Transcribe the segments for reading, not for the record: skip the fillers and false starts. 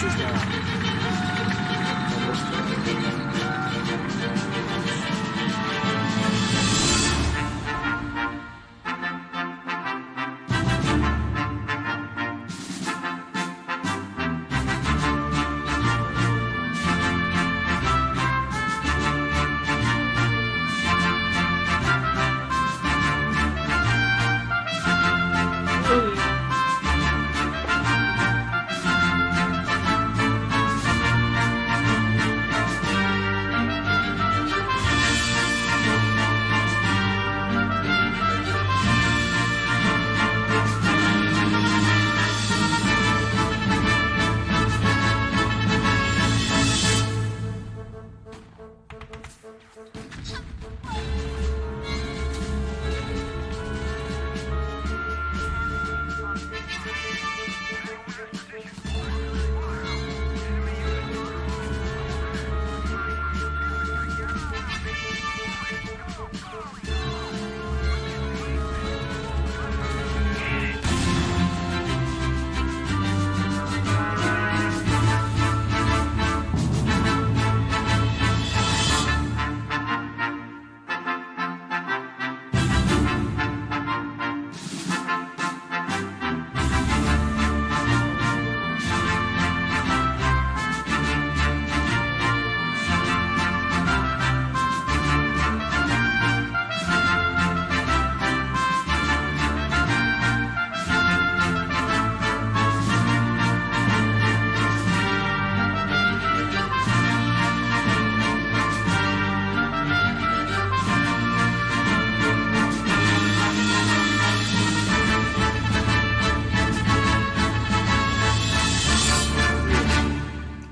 switches now.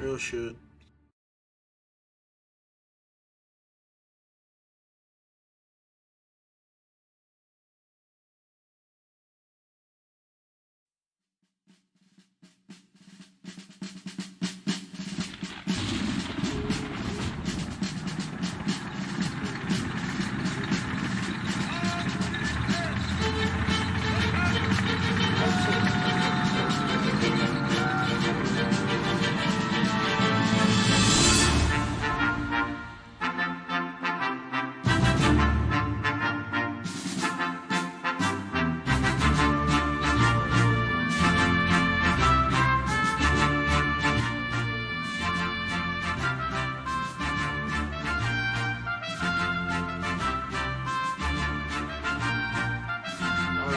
Real shit.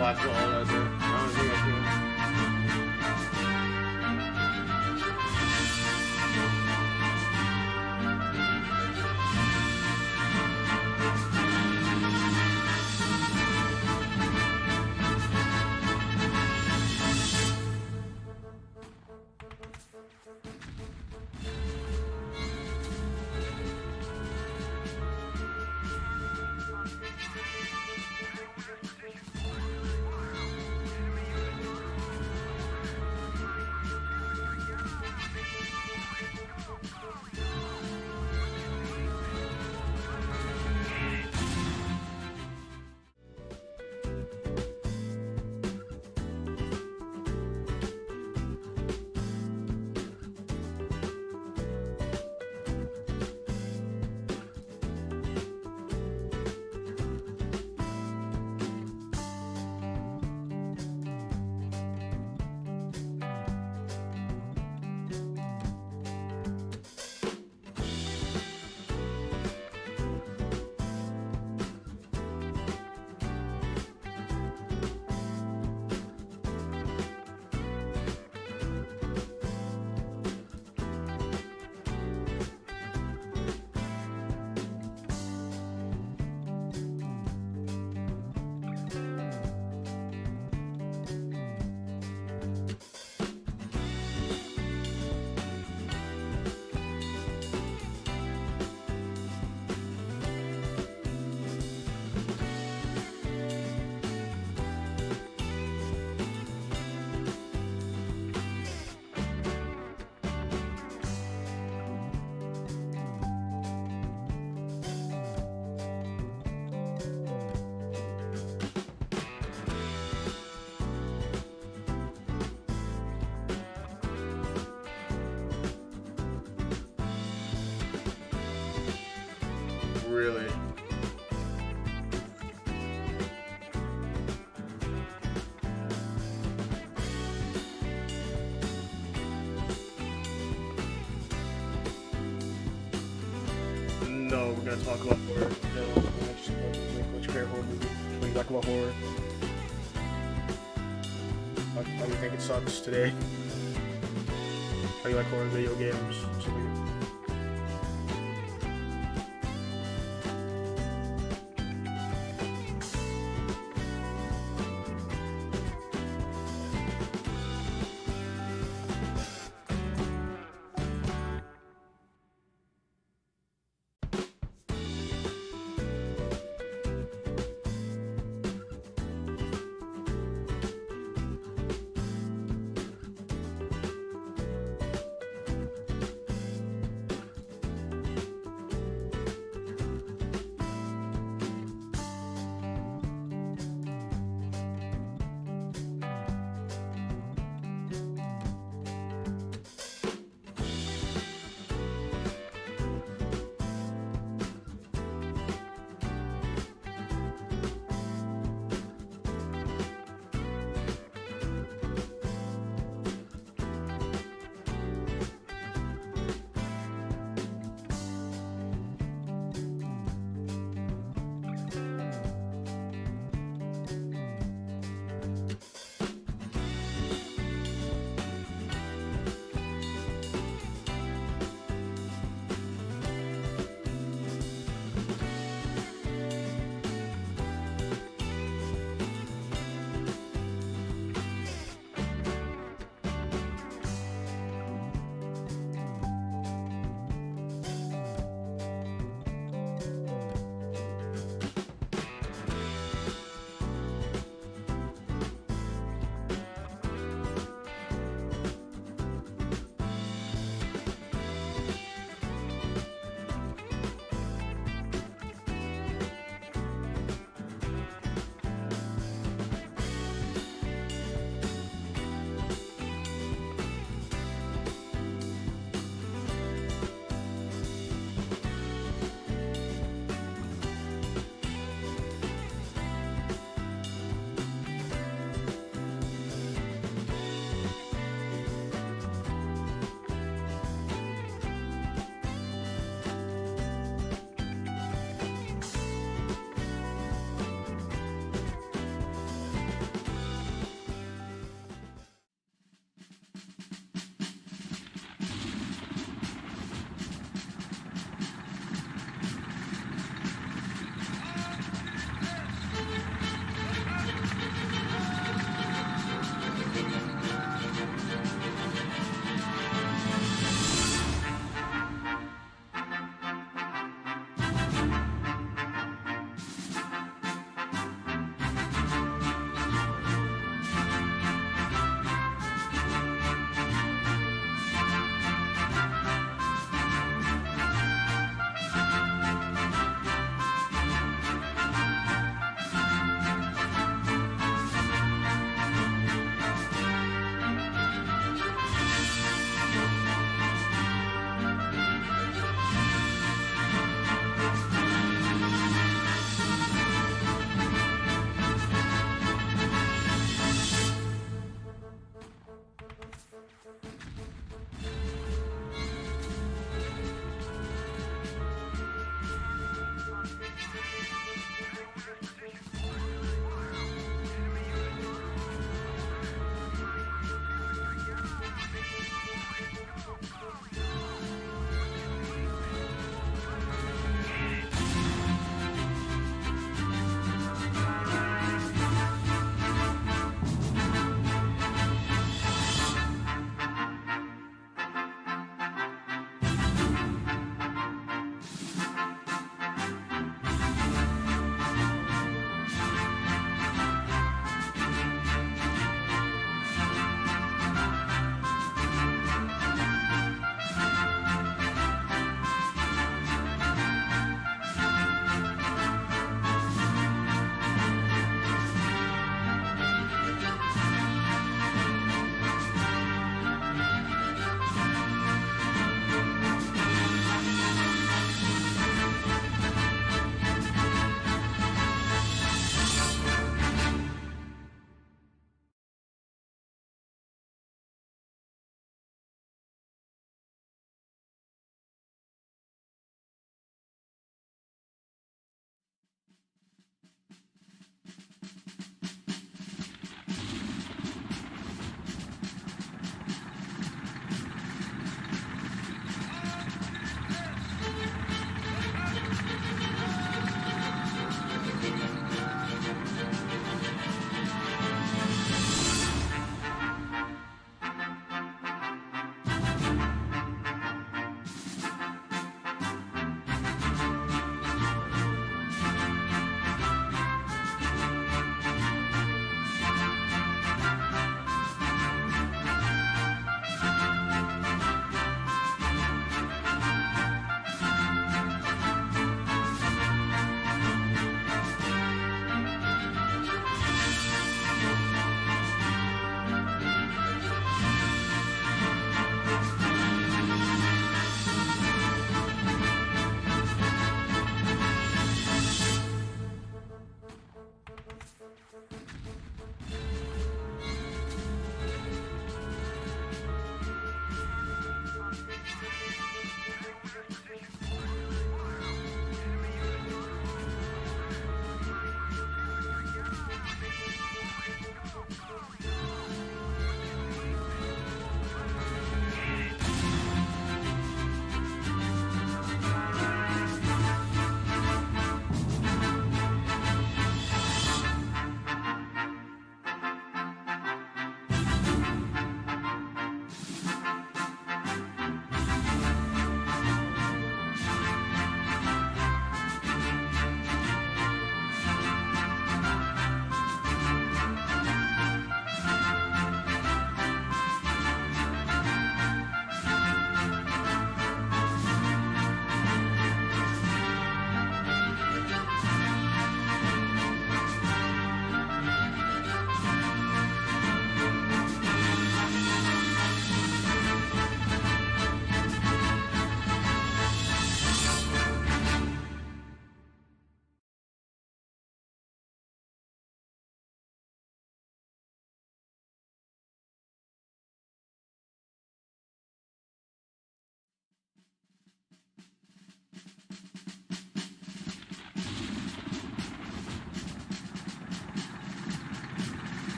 Watch all that there. I don't think I can. gonna talk about horror. What's your favorite horror movie? What do you like about horror? How do you think it sucks today? How do you like horror video games?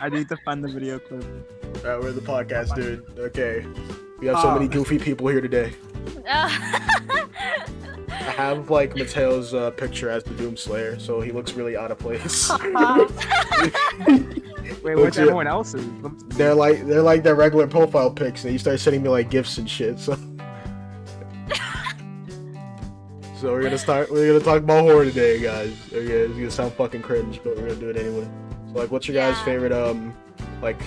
I need to find the video clip. Alright, we're the podcast, dude. Okay. We have so many goofy people here today. I have like Mateo's picture as the Doomslayer, so he looks really out of place. Wait, what's everyone else's? They're like their regular profile pics, and you start sending me like gifts and shit. So, we're gonna talk about horror today, guys. Okay, it's gonna sound fucking cringe, but we're gonna do it anyway. So, like, what's your guys' favorite like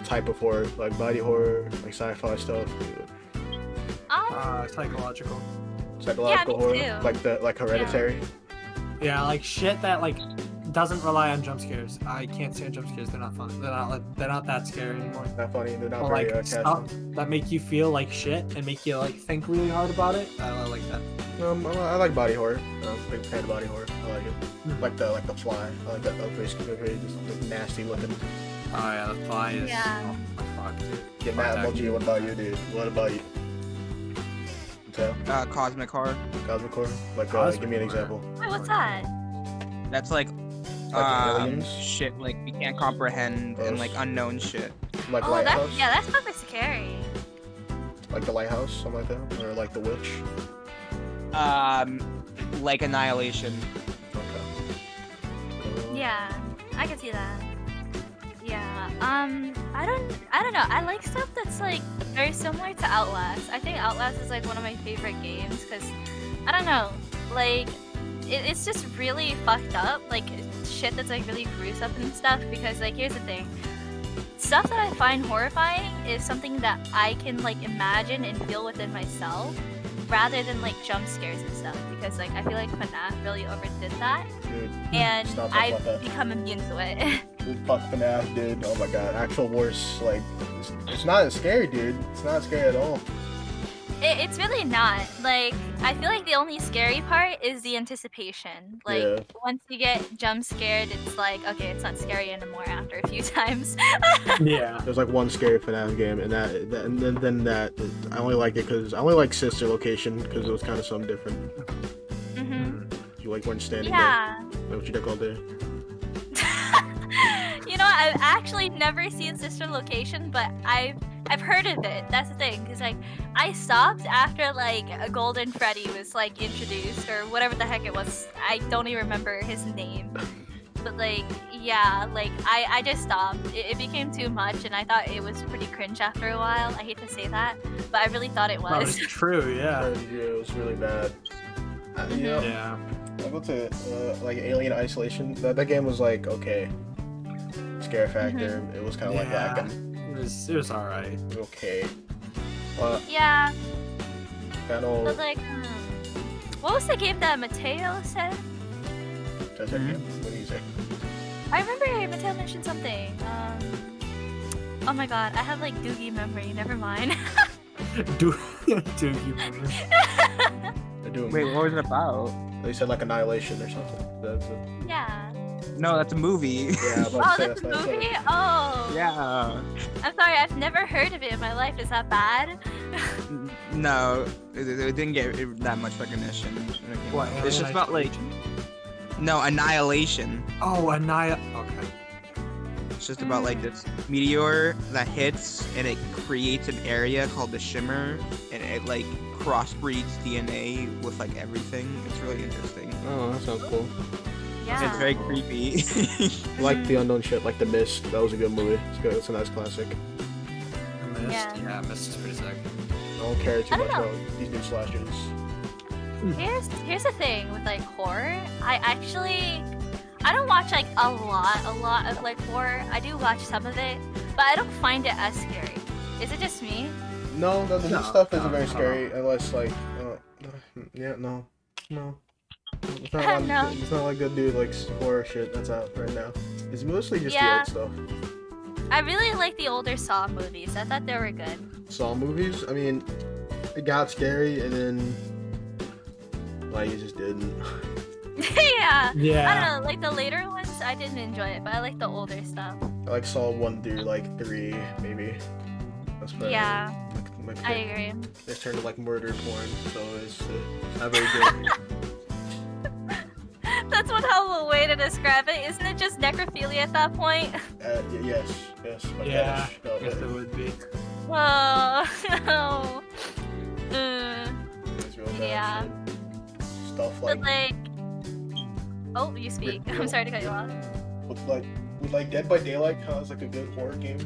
type of horror? Like body horror, like sci-fi stuff. Psychological. Psychological horror, like Hereditary. Yeah, like shit that like doesn't rely on jump scares. I can't stand jump scares. They're not fun. They're not that scary anymore. Not funny. They're not Or, very like stuff that make you feel like shit and make you like think really hard about it. I like that. I like body horror. I'm a big fan of body horror. I like it. Like the Fly. I like that. Just like, nasty looking. Oh yeah, the Fly is. Yeah. Oh, fuck, dude. Get mad emoji. What about you, dude? What about you? Cosmic horror. Cosmic horror? Like, give me an example. Wait, what's that? That's like aliens? shit like we can't comprehend and like unknown shit. Like Oh, Lighthouse? that's probably scary. Like the Lighthouse, something like that? Or like The Witch? Like Annihilation. Okay. Yeah, I can see that. Yeah. I don't know. I like stuff that's like very similar to Outlast. I think Outlast is like one of my favorite games because I don't know, like it's just really fucked up, like shit that's like really gruesome and stuff. Because like here's the thing, stuff that I find horrifying is something that I can like imagine and feel within myself, rather than like jump scares and stuff. Because like I feel like FNAF really overdid that, Dude, and stop talking about I've that. become immune to it. Dude, fuck FNAF, dude. Oh my god. Actual worse. Like, it's not as scary, dude. It's not scary at all. It's really not. Like, I feel like the only scary part is the anticipation. Like, Yeah. once you get jump scared, it's like, okay, it's not scary anymore after a few times. Yeah. There's like one scary FNAF game, and then I only like it because I only like Sister Location because it was kind of something different. hmm You like weren't standing Yeah. there. What you did all day? You know, I've actually never seen Sister Location, but I've heard of it. That's the thing, because like I stopped after like a Golden Freddy was like introduced or whatever the heck it was. I don't even remember his name. But like yeah, like I just stopped. It became too much, and I thought it was pretty cringe after a while. I hate to say that, but I really thought it That was. was true. Yeah. Yeah, it was really bad. You know, Yeah. I go to like Alien Isolation. That game was like okay, scare factor. It was kind of like Yeah. lacking. It was alright. Okay. Yeah, Kind of. but like, what was the game that Mateo said? What do you say? I remember Mateo mentioned something. Oh my god, I have like doogie memory. Never mind. Do you remember? They're doing. Wait, what was it about? They said like Annihilation or something. That's it. Yeah. No, that's a movie. Yeah. Oh, that's a movie? Oh. Yeah. I'm sorry, I've never heard of it in my life. Is that bad? No, it didn't get that much recognition. What? It's just about like Annihilation. Oh, Okay. It's just about like this meteor that hits and it creates an area called the Shimmer, and it like crossbreeds DNA with like everything. It's really interesting. Oh, that sounds cool. Yeah. It's very creepy. I like the unknown shit, like The Mist. That was a good movie. It's good. It's a nice classic. Mist. Yeah. Yeah, Mist is pretty sick. I don't care too I much don't know. about these new slashers. Here's the thing with like horror. I don't watch like a lot of like horror. I do watch some of it, but I don't find it as scary. Is it just me? No, the new No, stuff isn't no, very no. scary unless like, yeah, no. It's not, No. It's not like good dude like horror shit that's out right now. It's mostly just Yeah. the old stuff. I really like the older Saw movies. I thought they were good. Saw movies. I mean, it got scary and then like it just didn't. Yeah. I Yeah. don't know, like the later ones I didn't enjoy it, but I like the older stuff. I like Saw 1 through like 3 maybe. That's probably Yeah, my I pick. agree. It's turned to like murder porn, so it's not very good. That's one hell of a way to describe it. Isn't it just necrophilia at that point? Yes. a Yeah, fetish. No, yes, it would be. Oh, no. Mm, it's real bad yeah. shit. Stuff but like oh, you speak. I'm sorry to cut you off. would Dead by Daylight count as like a good horror game?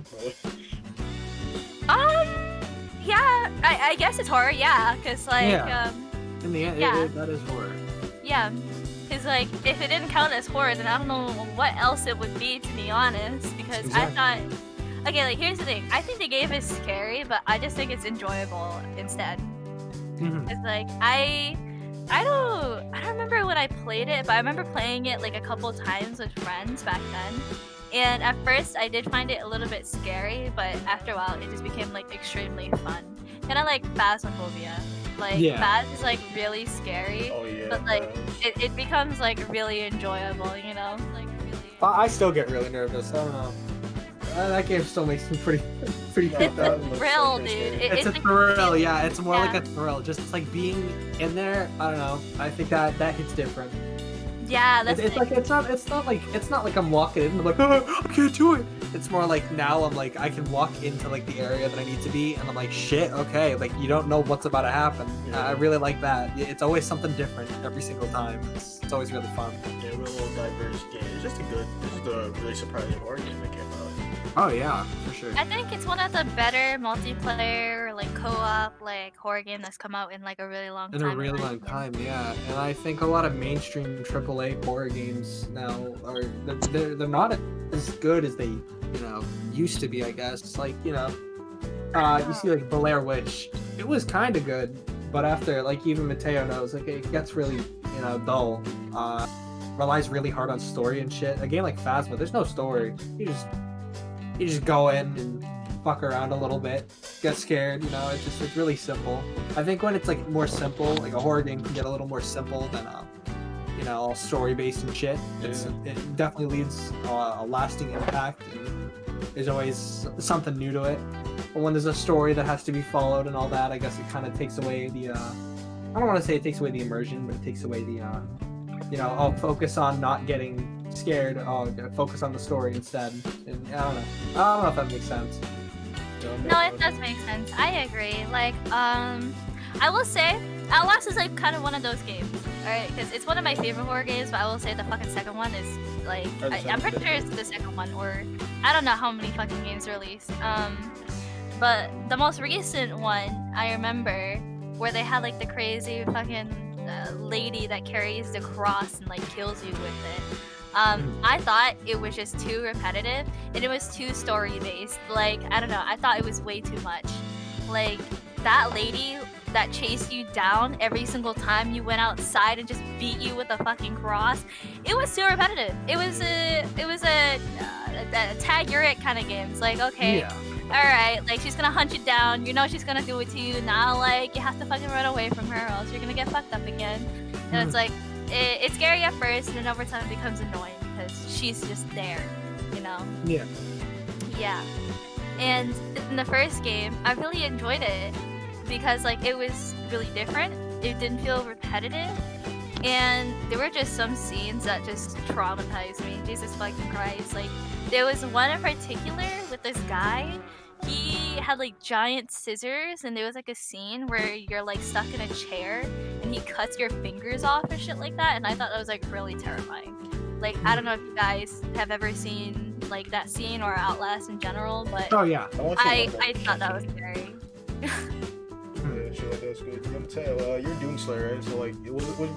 Yeah, I guess it's horror, yeah, because, like, Yeah. In the end, yeah. that is horror. yeah. Because, like, if it didn't count as horror, then I don't know what else it would be, to be honest, because I thought... Okay, like, here's the thing. I think the game is scary, but I just think it's enjoyable instead. It's like, I don't remember when I played it, but I remember playing it, like, a couple times with friends back then. And at first, I did find it a little bit scary, but after a while, it just became, like, extremely fun. Kind of like Phasmophobia. Like, Yeah. Phas is, like, really scary, Oh yeah. but, like, it becomes, like, really enjoyable, you know? Like, really... I still get really nervous. I don't know. That game still makes me pretty Yeah, It's that a looks thrill, pretty dude. scary. It's a like- thrill, yeah. It's more like Yeah. a thrill. Just like being in there. I don't know. I think that hits different. Yeah, that's It's like it's not like I'm walking in and I'm like, oh, I can't do it. It's more like now I'm like I can walk into like the area that I need to be and I'm like shit, okay. Like you don't know what's about to happen. Yeah. I really like that. It's always something different every single time. It's always really fun. Yeah, real little diverse game. It's just a really surprising horror game that came out. Oh yeah, for sure. I think it's one of the better multiplayer, like co-op, like horror game that's come out in like a really long In time. a really long time, yeah. And I think a lot of mainstream AAA horror games now are they're not as good as they used to be. I guess like you see like Blair Witch, it was kind of good, but after like even Mateo knows like it gets really dull. Relies really hard on story and shit. A game like Phasma, there's no story. You just go in and fuck around a little bit, get scared, it's really simple. I think when it's like more simple, like a horror game can get a little more simple than all story based and shit. It definitely leaves a lasting impact and there's always something new to it. But when there's a story that has to be followed and all that, I guess it kind of takes away the I don't want to say it takes away the immersion, but it takes away the I'll focus on not getting scared. I'll focus on the story instead. And I don't know if that makes sense. No, it does make sense. I agree. Like, I will say, Outlast is like kind of one of those games, alright? Because it's one of my favorite horror games, but I will say the fucking second one is like, I'm pretty sure it's the second one, or I don't know how many fucking games released. But the most recent one I remember, where they had like the crazy fucking lady that carries the cross and like kills you with it. I thought it was just too repetitive and it was too story based. Like, I don't know, I thought it was way too much. Like, that lady that chased you down every single time you went outside and just beat you with a fucking cross, it was too repetitive. It was a tag you're it kind of game. It's like, okay, Yeah. alright, like she's gonna hunt you down, she's gonna do it to you, now like you have to fucking run away from her or else you're gonna get fucked up again. And it's like, it's scary at first and then over time it becomes annoying because she's just there, Yeah. Yeah. And in the first game, I really enjoyed it because like it was really different, it didn't feel repetitive, and there were just some scenes that just traumatized me. Jesus fucking Christ. Like, there was one in particular with this guy. He had like giant scissors and there was like a scene where you're like stuck in a chair and he cuts your fingers off and shit like that, and I thought that was like really terrifying. Like, I don't know if you guys have ever seen like that scene or Outlast in general, but Oh yeah. I thought that was scary. Yeah, shit like that's good. I'm gonna tell you're Doom Slayer, right? So like,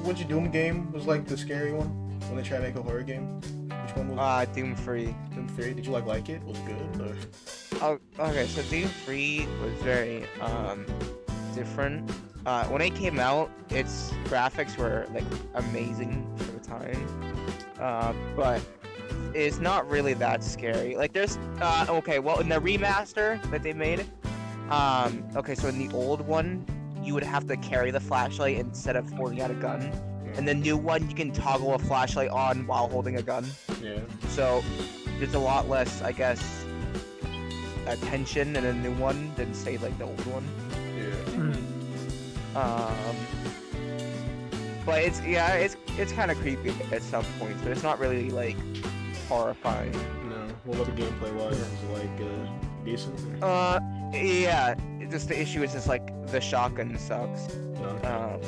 which Doom game was like the scary one when they try to make a horror game? Which one was Doom 3. Doom 3? Did you like it? Was it good? Or... Oh, okay, so Doom 3 was very different. When it came out, its graphics were like amazing for the time, but it's not really that scary. Like, there's okay, well, in the remaster that they made, okay, so in the old one, you would have to carry the flashlight instead of holding out a gun. And the new one, you can toggle a flashlight on while holding a gun. Yeah. So there's a lot less, I guess, attention in a new one than say like the old one. Yeah. But it's kind of creepy at some points, but it's not really like horrifying. No. What about the gameplay wise? Is it like decent? Yeah. Just the issue is just like the shotgun sucks. No.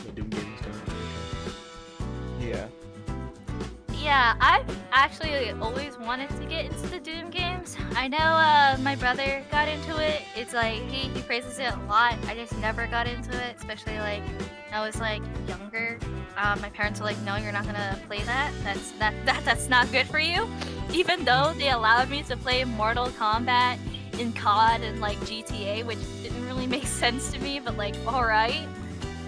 The Doom games kind of. Yeah. Yeah, I've actually always wanted to get into the Doom games. I know my brother got into it. It's like he praises it a lot. I just never got into it, especially like I was like younger. My parents were like, "No, you're not gonna play that. That's not good for you." Even though they allowed me to play Mortal Kombat in COD and like GTA, which didn't really make sense to me, but like alright.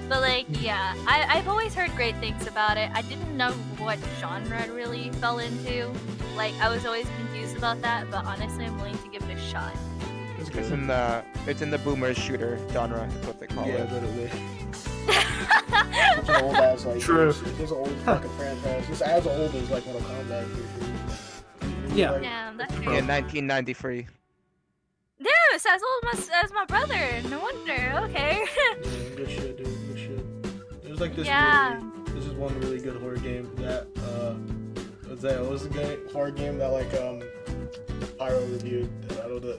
But like, yeah, I've always heard great things about it. I didn't know what genre it really fell into. Like, I was always confused about that, but honestly, I'm willing to give it a shot. It's in the boomer shooter genre. That's what they call Yeah, it. literally. Such an old ass like. True. It's just an old fucking franchise. It's as old as like Mortal Kombat. Yeah. Like, Yeah, that's true. In 1993. Dude, it's as old as my brother. No wonder. Okay. yeah, good shit, dude. Good shit. There's like this. Yeah. This is one really good horror game that what's that? What was the horror game that like Pyro reviewed? I don't know.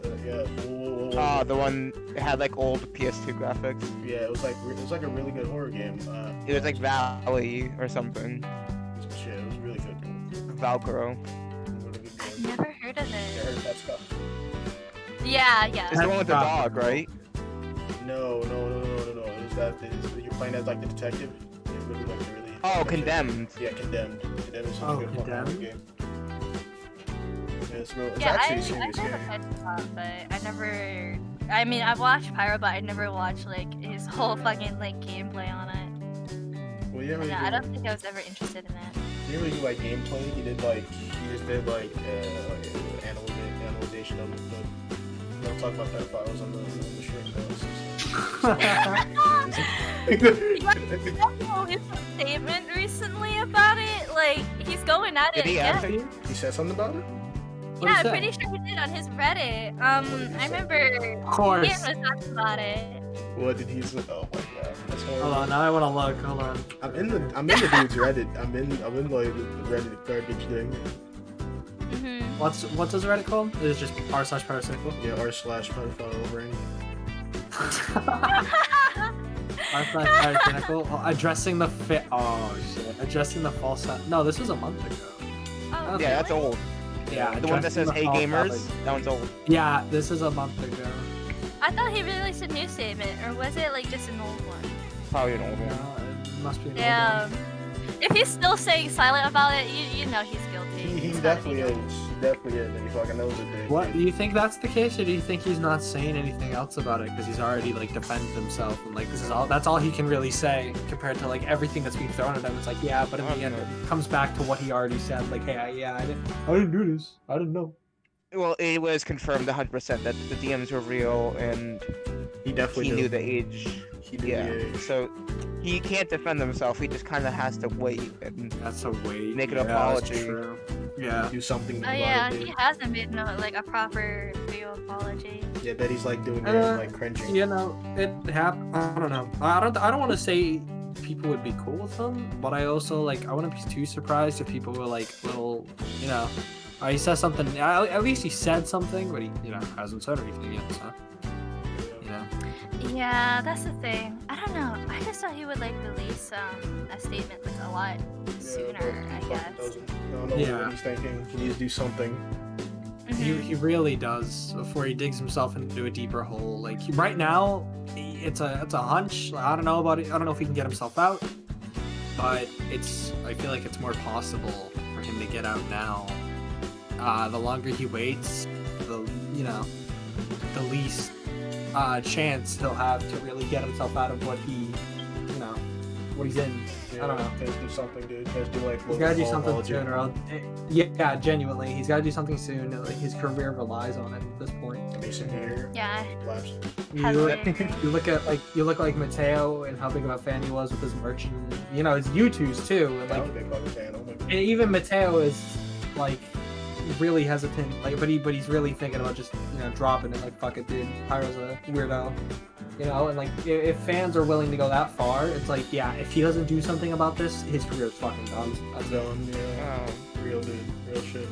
Yeah. The one that had like old PS2 graphics. Yeah, it was like a really good horror game. It was like Valley or something. Shit, it was really good. Valkyro. Really good I've game. never heard of Yeah, I it. heard that stuff. Yeah. It's the one with the dog, right? No. It was that you're playing as like the detective. It really, like, really, Oh, Condemned. Yeah, Condemned. Condemned is such Oh, a good fucking horror Condemned? game. Yeah, it's Yeah, actually I a serious heard game. of it, but I never. I mean, I've watched Pyro, but I never watched like his whole fucking like gameplay on it. Well, you didn't really Yeah, I do, don't think I was ever interested in that. you didn't really do like gameplay. You just did like analyzation of it. But we don't talk about pedophiles on the stream. You know his statement recently about it. Like he's going at Did it he again. actually? He said something about it. What Yeah, is I'm that? pretty sure he did on his Reddit. did he I say? remember Of course. Ian was talking about it. What did he say? Oh my god, that's horrible. Hold on, now I want to look. Hold on. I'm in the dude's Reddit. I'm in like the Reddit garbage thing. Hmm What's his Reddit called? Is it just r/parasitical? Yeah, r/pedophile ring. r/parasitical. Oh, addressing the fit. Oh shit. Addressing the false. No, this was a month ago. Oh, Yeah, that's old. Yeah. The one that addressing says the "Hey false gamers," topic. that one's old. Yeah, this is a month ago. I thought he released a new statement, or was it like just an old one? Probably an old one. No, it must be. an old Yeah. one. If he's still staying silent about it, you know he's guilty. He He's gotta be definitely is. guilty. He definitely is. And he fucking knows it, dude. What do you think that's the case, or do you think he's not saying anything else about it because he's already like defended himself and like this is all that's all he can really say compared to like everything that's being thrown at him? It's like yeah, but in the end it cow comes back to what he already said. Like hey, I didn't do this. I didn't know. Well, it was confirmed 100% that the DMs were real and He definitely he knew knew the age. He knew Yeah, the age. so he can't defend himself. He just kind of has to wait. And That's a wait. Make an yeah, that's apology. true. Yeah. Do something Oh about yeah, it, dude. he hasn't made no like a proper video apology. Yeah, that he's like doing it like cringing. You know, it happened. I don't know. I don't want to say people would be cool with him, but I also like I wouldn't be too surprised if people were like little, you know. He says something. At least he said something, but he, hasn't said anything yet. So, you know. Yeah, that's the thing. I don't know. I just thought he would like release a statement like a lot sooner. I guess. Doesn't. I don't know Yeah. what he's thinking. He needs to do something. Mhm. He really does before he digs himself into a deeper hole. Like right now, it's a hunch. I don't know about it. I don't know if he can get himself out, but I feel like it's more possible for him to get out now. The longer he waits, the least chance he'll have to really get himself out of what he's in. Yeah, I don't know. He has to do something, dude. He has to do like. He's gotta do full something apology. soon, or yeah, genuinely, he's gotta do something soon. Like his career relies on it at this point. Mason here. Yeah. Lapsed. You Heavily look, agree. you look like Mateo and how big of a fan he was with his merch, and his YouTubes too. And That like, was a big fucking fan. Oh my god. and even Mateo is like, really hesitant, like, but he's really thinking about just dropping it. Like, fuck it, dude. Pyro's a weirdo, and like if fans are willing to go that far, it's like, yeah, if he doesn't do something about this, his career is fucking done. That's Done, yeah. Oh. Real dude, real shit.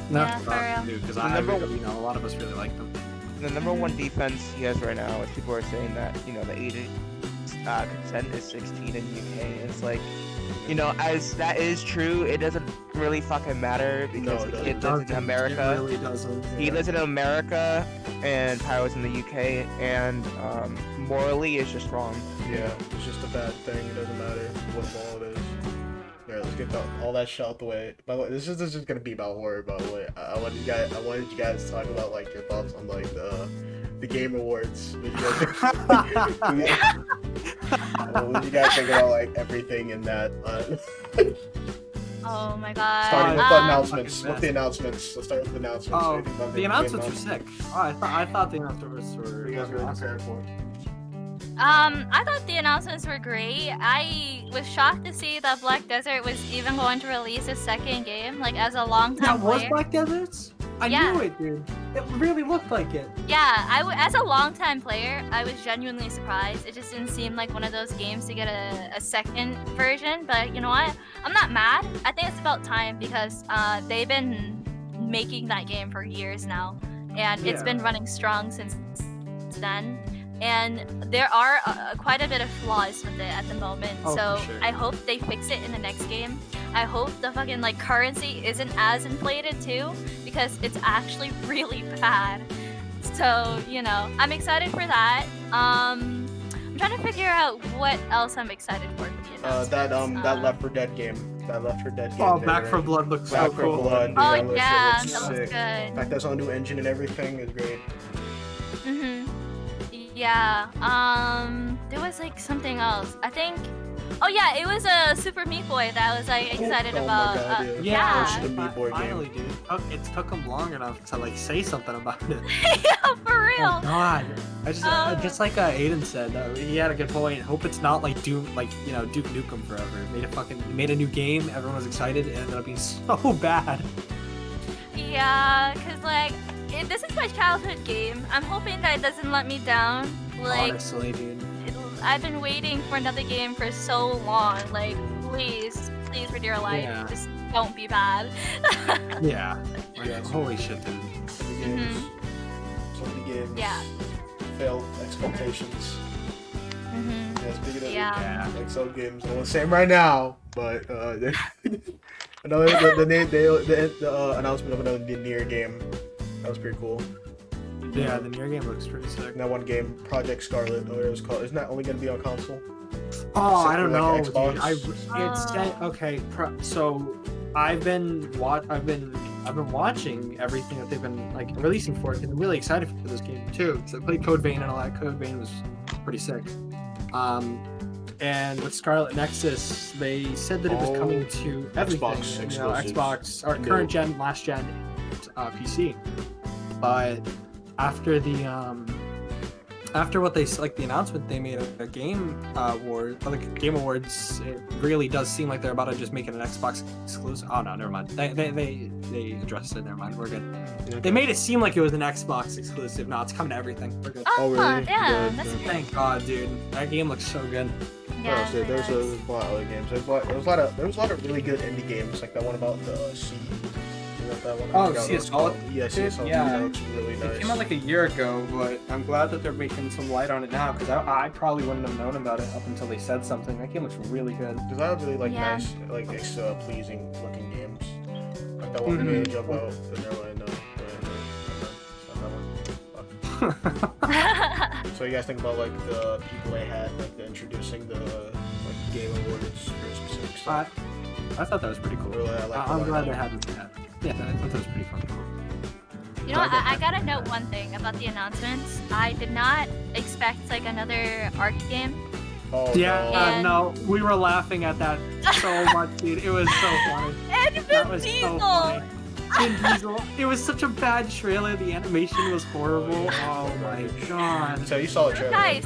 Not Yeah, for dude, because a lot of us really like them. The number one defense he has right now is people are saying that the age consent is 16 in UK. It's like, as that is true, it doesn't really fucking matter because No, the it kid doesn't. lives in America. It really doesn't. He lives in America, and Pyro's in the UK, and morally it's just wrong. Yeah, it's just a bad thing. It doesn't matter what ball it is. Yeah, let's get all that shit out the way. By the way, this is just gonna be about horror. By the way, I wanted you guys to talk about like your thoughts on like the Game Awards. What did you guys think about like everything in that? Oh my god. Starting with the announcements. fucking What's the announcements? Let's start with the announcements. Oh, Anything about the announcements were sick. announcements? Oh, I thought the announcements were. What are you guys really prepared for? I thought the announcements were great. I was shocked to see that Black Desert was even going to release a second game, like as a long-time That was player. Black Deserts? I Yeah. knew it, dude. It really looked like it. Yeah, as a long-time player, I was genuinely surprised. It just didn't seem like one of those games to get a second version. But you know what? I'm not mad. I think it's about time because they've been making that game for years now, and it's Yeah. been running strong since then. And there are quite a bit of flaws with it at the moment. Oh, So for sure. I hope they fix it in the next game. I hope the fucking like currency isn't as inflated too, because it's actually really bad. So, I'm excited for that. I'm trying to figure out what else I'm excited for the announcements. That Left 4 Dead game. That Left 4 Dead game. Oh, they Back were- 4 Blood looks so Back 4 cool. Blood. Dude, Oh that looks yeah, that sick. looks The good. fact that's on a new engine and everything is great. Yeah. There was like something else. I think. Oh yeah, it was a Super Meat Boy that I was like excited Oh my about. God, Yeah. Yeah, Push the Meat Boy game. finally, dude. It took him long enough to like say something about it. Yeah, for real. Oh God, just like Aiden said, he had a good point. Hope it's not like Doom, like Duke Nukem Forever. Made a new game. Everyone was excited, and it ended up being so bad. Yeah, cause like this is my childhood game. I'm hoping that it doesn't let me down. Like Honestly, dude. I've been waiting for another game for so long. Like please, for dear life, Yeah. just don't be bad. Yeah. Like, Yeah, holy shit, dude. Some of the games. Some of the games. Yeah. Failed expectations. Yeah, speaking of Yeah. like some games, I won't say them right now, but the announcement of another Nier game. That was pretty cool. Yeah, the Nier game looks pretty sick. And that one game, Project Scarlet, or it was called. Isn't that only going to be on console? Oh, I don't Like know, Xbox? dude. It said okay. So I've been watching everything that they've been like releasing for it, and I'm really excited for this game too. So I played Code Vein and all that. Code Vein was pretty sick. And with Scarlet Nexus, they said that it was coming to everything. Xbox exclusives. Xbox or No. current gen, last gen, PC. But after what they like the announcement they made a game award, like Game Awards, it really does seem like they're about to just make it an Xbox exclusive. Oh no, never mind. They addressed it. Never mind. We're good. They made it seem like it was an Xbox exclusive. No, it's coming to everything. We're good. Oh, really? yeah, Good, that's good. great. Thank God, dude. That game looks so good. Yeah, Oh, so it there's does. a lot of other games. There was a lot of really good indie games, like that one about the sea. You know that one? I Oh, forgot what Sea it of was called. Solitude? Yeah, Sea of Solitude. Yeah. That looks really nice. It came out like a year ago, but I'm glad that they're making some light on it now because I probably wouldn't have known about it up until they said something. That game looks really good. Because I really like Yeah. nice, like pleasing looking games. Like that one we made a joke about, but never mind, no. It's not that one. So you guys think about like the people they had, like the introducing the like Game Awards for specific stuff? I thought that was pretty cool. Really, I like I'm a lot glad of they that. had that. Yeah, I thought that was pretty fucking cool. You know what? I gotta note one thing about the announcements. I did not expect like another arc game. Oh, Yeah, no. And- no, we were laughing at that so much, dude. It was so funny. And That Vin was so Diesel. funny. Vin Diesel. It was such a bad trailer. The animation was horrible. Oh my god. So you saw the trailer? Guys,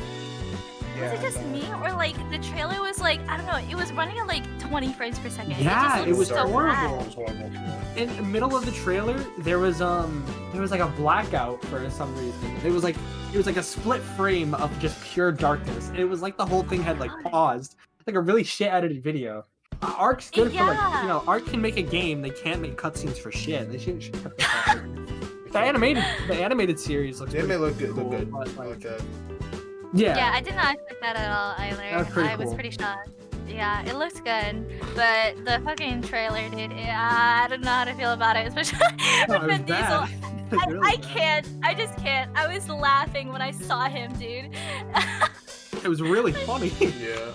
was it just me or like the trailer was like I don't know, it was running at like 20 frames per second. Yeah, just it was looked so horrible. bad. It was horrible. In the middle of the trailer, there was like a blackout for some reason. It was like a split frame of just pure darkness. It was like the whole thing had like paused, like a really shit edited video. Ark's good for like Ark can make a game. They can't make cutscenes for shit. They shouldn't. The animated series looks. The anime looked cool, good. but, I like that. Yeah. Yeah, I did not expect that at all either. That was pretty I was cool. pretty shocked. Yeah, it looks good, but the fucking trailer, dude, I don't know how to feel about it, especially No, with it was Vin Diesel. bad. It was really I bad. can't. I just can't. I was laughing when I saw him, dude. It was really funny. Yeah.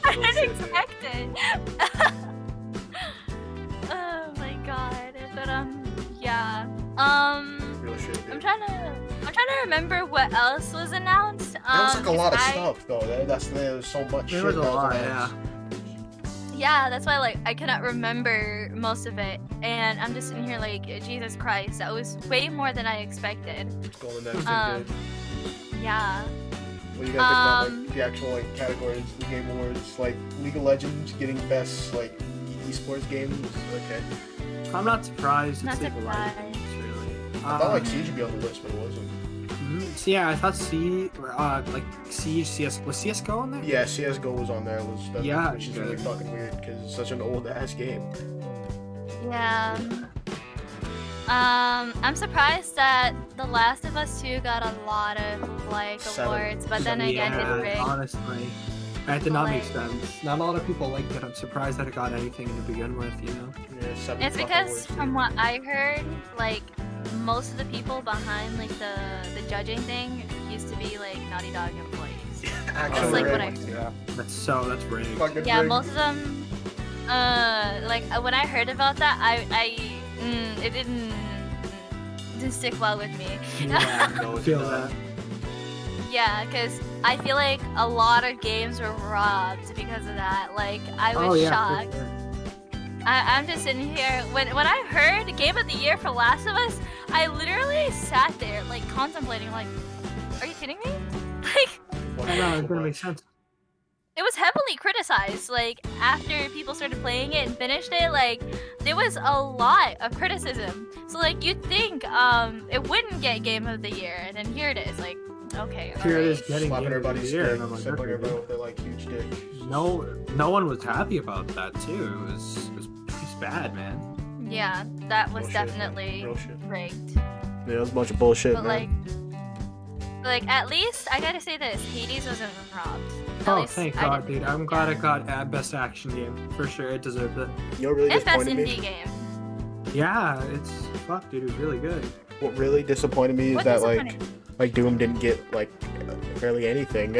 I real didn't shit, dude. expect it. Oh my god. But yeah. Real shit, I'm dude. trying to remember what else was announced. There was like a lot of 'cause stuff though. There was so much There shit. was a that lot, announced. Yeah, that's why like I cannot remember most of it, and I'm just sitting here like Jesus Christ, that was way more than I expected. What's going next, dude? Yeah. What do you guys think about like, the actual like categories, the Game Awards, like League of Legends getting best like esports games? Okay. I'm not surprised. Not It's League of surprised. Legends, really. I thought like Siege would be on the list, but it wasn't. So yeah, I thought like Siege, CS was CS:GO on there? Yeah, CS:GO was on there. Yeah, which is good. really fucking weird because it's such an old ass game. Yeah. I'm surprised that The Last of Us 2 got a lot of like 7. awards, but then again, Yeah, it's rigged. honestly, that did not make Like- sense. Not a lot of people liked it. I'm surprised that it got anything to begin with. You know. Yeah, 7 It's fucking because awards, from dude. what I heard, like most of the people behind like the judging thing used to be like Naughty Dog employees. Actually like what rigged. Yeah. That's rigged. Fucking Yeah, rigged. most of them. Like when I heard about that, it didn't stick well with me. Yeah, No, I it's feel not. that. Yeah, because I feel like a lot of games were robbed because of that. Like I was Oh yeah. shocked. For sure. I'm just sitting here. When I heard Game of the Year for Last of Us, I literally sat there like contemplating, like, are you kidding me? Like I know, it didn't make sense. it was heavily criticized. Like after people started playing it and finished it, like there was a lot of criticism. So like you'd think it wouldn't get Game of the Year, and then here it is. Like okay, Here it alright. is getting Slapping Game of the everybody's Year, dick, and I'm like, slapping okay, everybody with their like huge dick. no one was happy about that too. It was bad, man. Yeah, that was Real shit, definitely Real shit. rigged. Yeah, it was a bunch of bullshit, But like at least I gotta say this, Hades wasn't robbed. At Oh, least thank I God, didn't- dude. I'm glad it got best action game. For sure, it deserved it. You know what really And best disappointed indie me? game. Yeah, it's fuck, dude. It was really good. What really disappointed me is What that disappointed? like Doom didn't get like barely anything.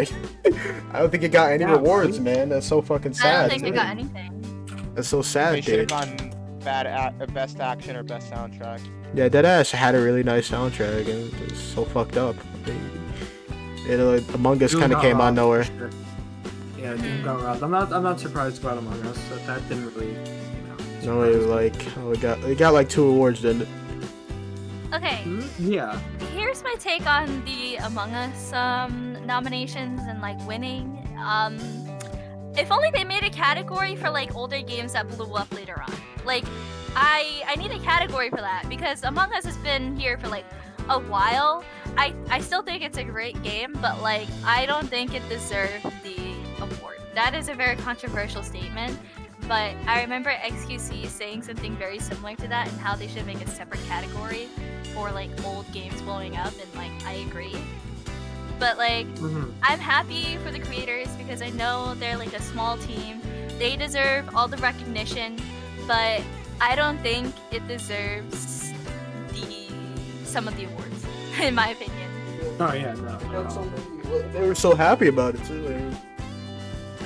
I don't think it got any Yeah, rewards, right? man. That's so fucking I sad. don't think it dude. got anything. That's so They sad, should have dude. gotten best action or best soundtrack. Yeah, Deadass had a really nice soundtrack, and it's so fucked up. Like, Among Us Doom kind of got came out robbed, of nowhere. for sure. Yeah, Doom got robbed. I'm not surprised about Among Us. That didn't really. No, it was like it got like 2 awards, didn't it? Okay, Yeah. here's my take on the Among Us nominations and like winning. If only they made a category for like older games that blew up later on. Like I need a category for that because Among Us has been here for like a while. I still think it's a great game, but like I don't think it deserved the award. That is a very controversial statement, but I remember XQC saying something very similar to that and how they should make a separate category for like old games blowing up, and like I agree. But like Mhm. I'm happy for the creators because I know they're like a small team. They deserve all the recognition, but I don't think it deserves some of the awards, in my opinion. Oh yeah, no. They were so happy about it too.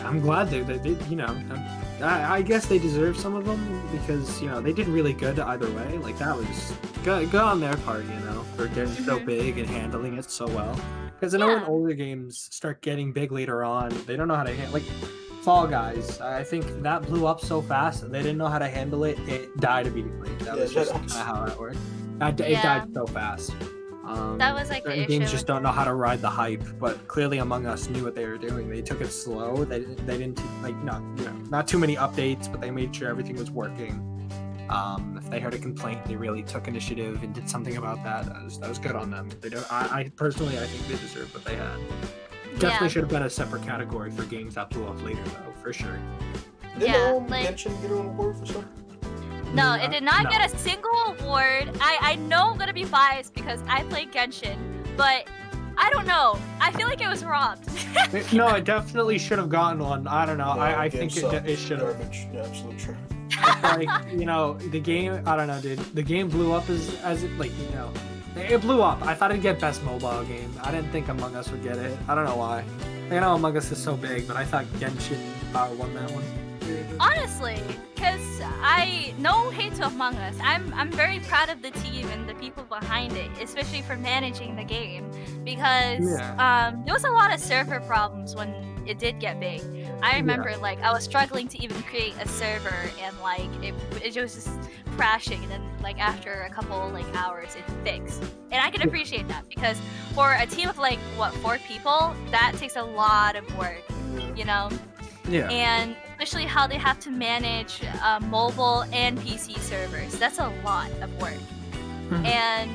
I'm glad they did. You know, I guess they deserve some of them because they did really good either way. Like that was good on their part, for getting so big and handling it so well. Because I know when Yeah. older games start getting big later on, they don't know how to handle. Like Fall Guys, I think that blew up so fast and they didn't know how to handle it. It died immediately. That Yeah, was just that- kind of how that worked. It Yeah. died so fast. That was, like, the certain issue games with just don't know how to ride the hype, but clearly Among Us knew what they were doing. They took it slow. They didn't like not too many updates, but they made sure everything was working. If they heard a complaint, they really took initiative and did something about that. That was good on them. I personally, I think they deserve what they had. Definitely should have been a separate category for games that blew up later, though, for sure. Did like- Genshin get an award for something? No, it did not No. get a single award. I know I'm gonna be biased because I played Genshin, but I don't know. I feel like it was robbed. No, it definitely should have gotten one. I don't know. No, I game think sucked. it should have. Garbage. Yeah, absolute trash. Like, the game, I don't know, dude. The game blew up as it, like, it blew up. I thought it'd get best mobile game. I didn't think Among Us would get it. I don't know why. I know Among Us is so big, but I thought Genshin won that one. Honestly, because no hate to Among Us. I'm very proud of the team and the people behind it, especially for managing the game, because there was a lot of server problems when it did get big. I remember like I was struggling to even create a server, and like it was just crashing, and then like after a couple like hours it fixed. And I can appreciate that, because for a team of like 4 people, that takes a lot of work, you know. Yeah. And especially how they have to manage mobile and PC servers. That's a lot of work. And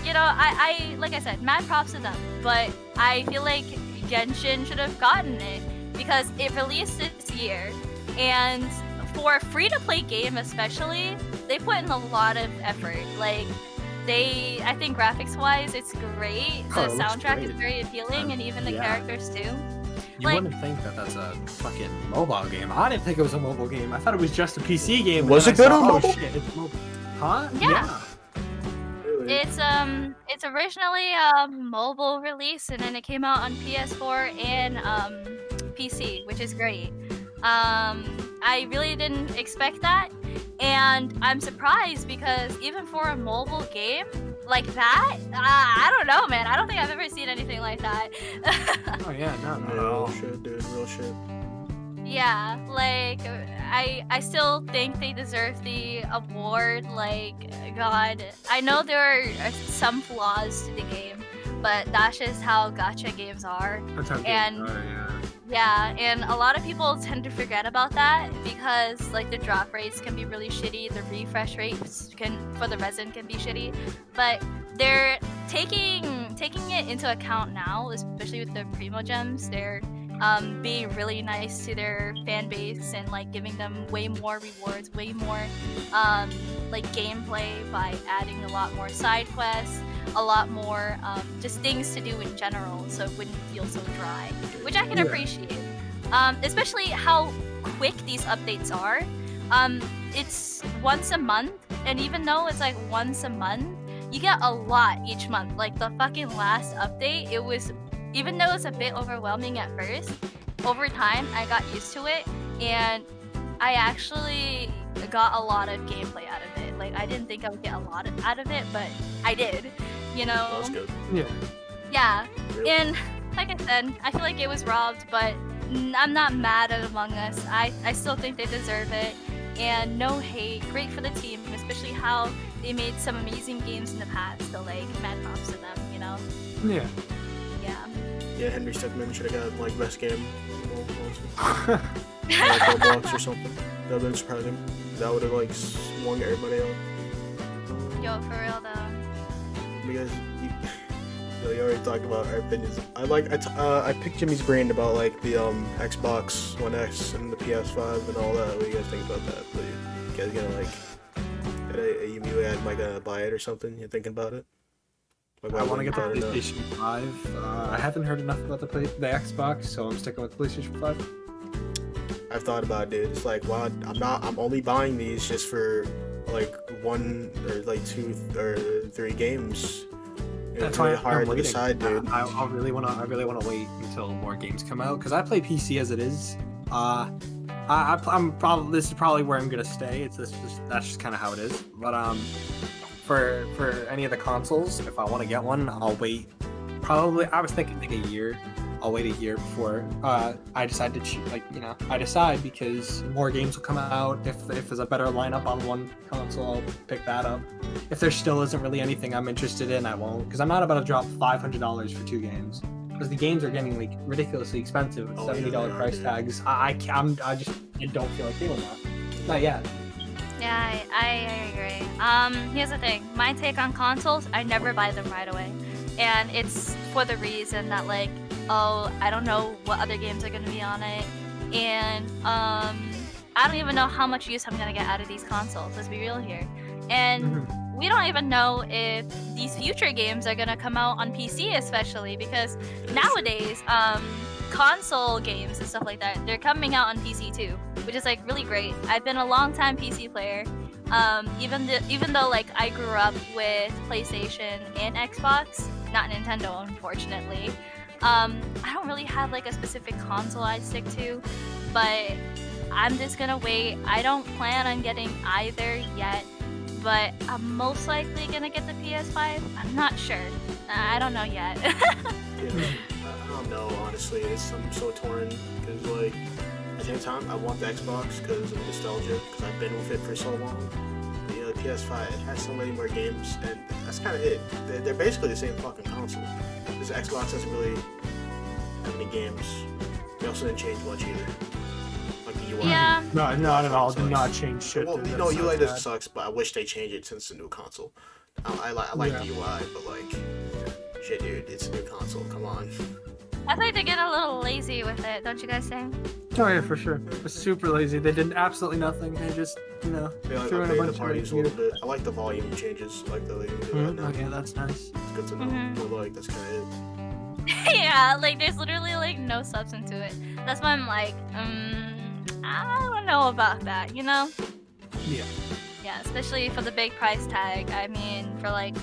I like I said, mad props to them, but I feel like Genshin should have gotten it because it released this year, and for a free-to-play game especially, they put in a lot of effort. Like I think graphics-wise, it's great. The it looks soundtrack great. is very appealing, and even the characters too. You Like- wouldn't think that that's a fucking mobile game. I didn't think it was a mobile game. I thought it was just a PC game. but Was then it I good saw, on oh, mobile? shit, it's mobile. Huh? Yeah. Really? It's originally a mobile release, and then it came out on PS4 and PC, which is great. I really didn't expect that, and I'm surprised because even for a mobile game like that, I don't know, man. I don't think I've ever seen anything like that. Oh yeah, no, not at Real all. shit, dude. Real shit. Yeah, like I still think they deserve the award. Like, God, I know there are some flaws to the game, but that's just how gacha games are. That's how And- games are, yeah. Yeah, and a lot of people tend to forget about that because like the drop rates can be really shitty, the refresh rates for the resin can be shitty, but they're taking it into account now, especially with the Primo Gems. They're being really nice to their fan base and like giving them way more rewards, way more like gameplay by adding a lot more side quests, a lot more just things to do in general, so it wouldn't feel so dry, which I can Yeah. appreciate. Especially how quick these updates are. It's once a month, and even though it's like once a month, you get a lot each month. Like the fucking last update, it was, even though it's a bit overwhelming at first, over time I got used to it, and I actually got a lot of gameplay out of it. Like I didn't think I would get a lot out of it, but I did. You know? That's good. Yeah. Yeah. Real. And like I said, I feel like it was robbed, but I'm not mad at Among Us. I still think they deserve it. And no hate. Great for the team, especially how they made some amazing games in the past. So like, mad props to them, you know? Yeah. Yeah. Yeah, Henry Stickmin should have got like best game. Like Roblox or something. That would have been surprising. That would have like swung everybody out. Yo, for real though. Because you already talked about our opinions. I picked Jimmy's brain about like the Xbox One X and the PS5 and all that. What do you guys think about that? But you guys gonna like, you am I gonna buy it or something? You thinking about it? Like, I want to get the why wouldn't you buy it or not? PlayStation 5. I haven't heard enough about the Xbox, so I'm sticking with the PlayStation 5. I've thought about it, dude. It's like, wow, I'm only buying these just for like 1 or like 2 or 3 games. You know, That's it's why really I'm hard to waiting. decide, dude. I really want to wait until more games come out because I play PC as it is. I'm probably this is probably where I'm gonna stay. That's just kind of how it is. But for any of the consoles, if I want to get one, I'll wait. Probably I was thinking like a year, I'll wait a year before I decide to I decide because more games will come out. If there's a better lineup on one console, I'll pick that up. If there still isn't really anything I'm interested in, I won't, because I'm not about to drop $500 for 2 games. Because the games are getting like ridiculously expensive with $70 price tags. I don't feel like doing that. Not yet. Yeah, I agree. Here's the thing. My take on consoles, I never buy them right away. And it's for the reason that, like, oh, I don't know what other games are going to be on it. And I don't even know how much use I'm going to get out of these consoles. Let's be real here. And we don't even know if these future games are going to come out on PC, especially because nowadays, console games and stuff like that, they're coming out on PC too, which is like really great. I've been a long time PC player. Even though like I grew up with PlayStation and Xbox, not Nintendo unfortunately. I don't really have like a specific console I stick to, but I'm just gonna wait. I don't plan on getting either yet, but I'm most likely gonna get the PS5. I'm not sure. I don't know yet. I don't know, honestly. I'm so torn because, like, at the same time, I want the Xbox because of nostalgia, because I've been with it for so long. But, you know, the PS5, it has so many more games, and that's kind of it. They're basically the same fucking console. This Xbox doesn't really have any games. They also didn't change much either. Like the UI. Yeah. No, not at all. Did not change shit. Well, dude. no, That UI sucks doesn't bad. sucks, but I wish they changed it since the new console. I like the UI, but like, shit, dude, it's a new console. Come on. I think they get a little lazy with it, don't you guys think? Oh yeah, for sure. It was super lazy. They did absolutely nothing. They just, They like threw in a updated bunch the of parties a little bit. I like the volume changes. I like the way they do that now. Okay, that's nice. It's good to know. But like, that's kind of it. Yeah, like there's literally like no substance to it. That's why I'm like, I don't know about that, you know? Yeah. Yeah, especially for the big price tag. I mean, for like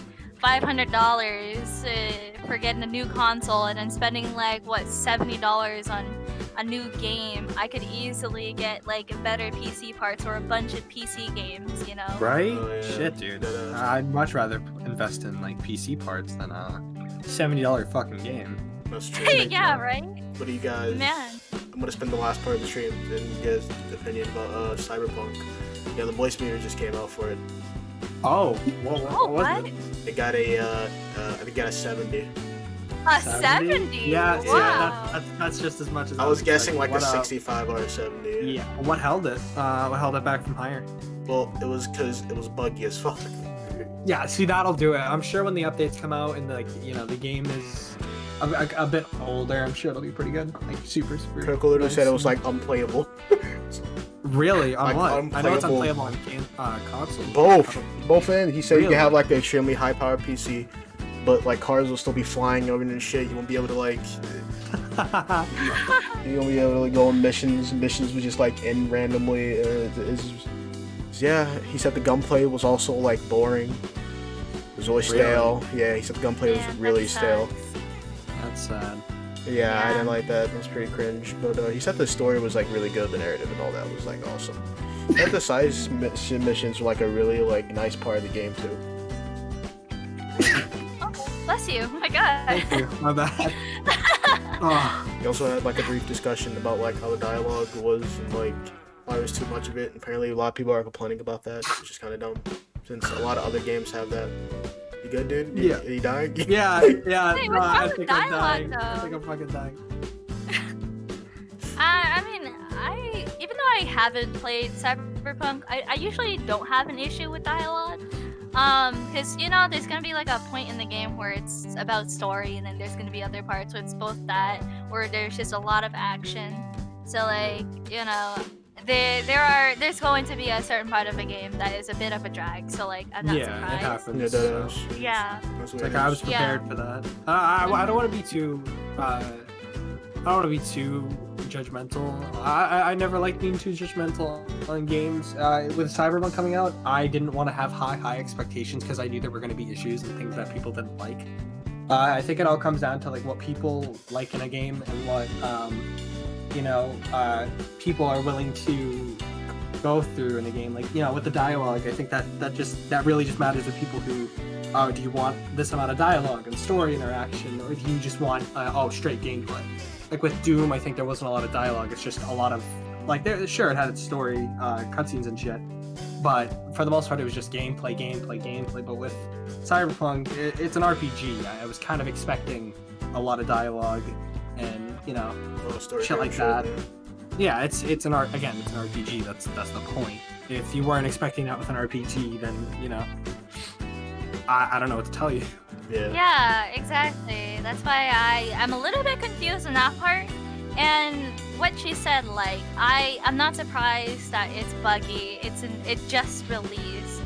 $500 for getting a new console and then spending like what $70 on a new game, I could easily get like better PC parts or a bunch of PC games, you know? Right? Oh, yeah. Shit, dude. That, I'd much rather invest in like PC parts than a $70 fucking game. That's true. Yeah, right? What do you guys? Man. I'm gonna spend the last part of the stream and you guys' opinion about Cyberpunk. Yeah, the voice meter just came out for it. Oh, Oh, what? It got a, I think it got a 70. A 70? Yeah, Wow. that's just as much as I was guessing like expecting. a What, 65 or a 70. Yeah. What held it? What held it back from higher? Well, it was because it was buggy as fuck. Yeah, see, that'll do it. I'm sure when the updates come out and like the game is a bit older, I'm sure it'll be pretty good. Like super. Kirkle literally nice. said it was like unplayable. Really? On Like, what? I know it's unplayable. unplayable on console. Both ends. He said you Really? can have like an extremely high powered PC, but like cars will still be flying over and shit. You won't be able to like, you won't be able to like, go on missions. Missions would just like end randomly. Yeah, he said the gunplay was also like boring. It was really stale. Yeah, he said the gunplay was Man, really that stale. sucks. That's sad. Yeah, I Yeah. didn't like that. It was pretty cringe. But he said the story was like really good. The narrative and all that was like awesome. And the size missions were like a really like nice part of the game too. Oh, bless you. Oh my god. Thank you. My bad. Oh, He also had like a brief discussion about like how the dialogue was and like why there was too much of it. And apparently a lot of people are complaining about that, which is kind of dumb since a lot of other games have that. You good, dude? Yeah. You dying? yeah. Hey, No, what's I wrong with think I'm dying. dialogue, I though? think I'm fucking dying. I mean, even though I haven't played Cyberpunk, I usually don't have an issue with dialogue. Because there's gonna be like a point in the game where it's about story, and then there's gonna be other parts where it's both that, or there's just a lot of action. So like, there's going to be a certain part of a game that is a bit of a drag. So like, I'm not Yeah, it surprised. happens. Yeah, so. that is. Yeah. That's It's what like it I is. was Yeah. prepared for that. I don't want to be too. I don't want to be too judgmental. I never like being too judgmental on games. With Cyberpunk coming out, I didn't want to have high expectations because I knew there were going to be issues and things that people didn't like. I think it all comes down to like what people like in a game and what people are willing to go through in a game. Like with the dialogue, I think that really just matters to people who oh, do you want this amount of dialogue and story interaction, or do you just want straight gameplay? Like with Doom, I think there wasn't a lot of dialogue. It's just a lot of like, sure, it had its story, cutscenes and shit, but for the most part, it was just gameplay. But with Cyberpunk, it's an RPG. I was kind of expecting a lot of dialogue and shit like that. Yeah, it's an RPG. That's the point. If you weren't expecting that with an RPG, then I don't know what to tell you. Yeah, exactly. That's why I'm a little bit confused on that part. And what she said, like, I'm not surprised that it's buggy. It just released,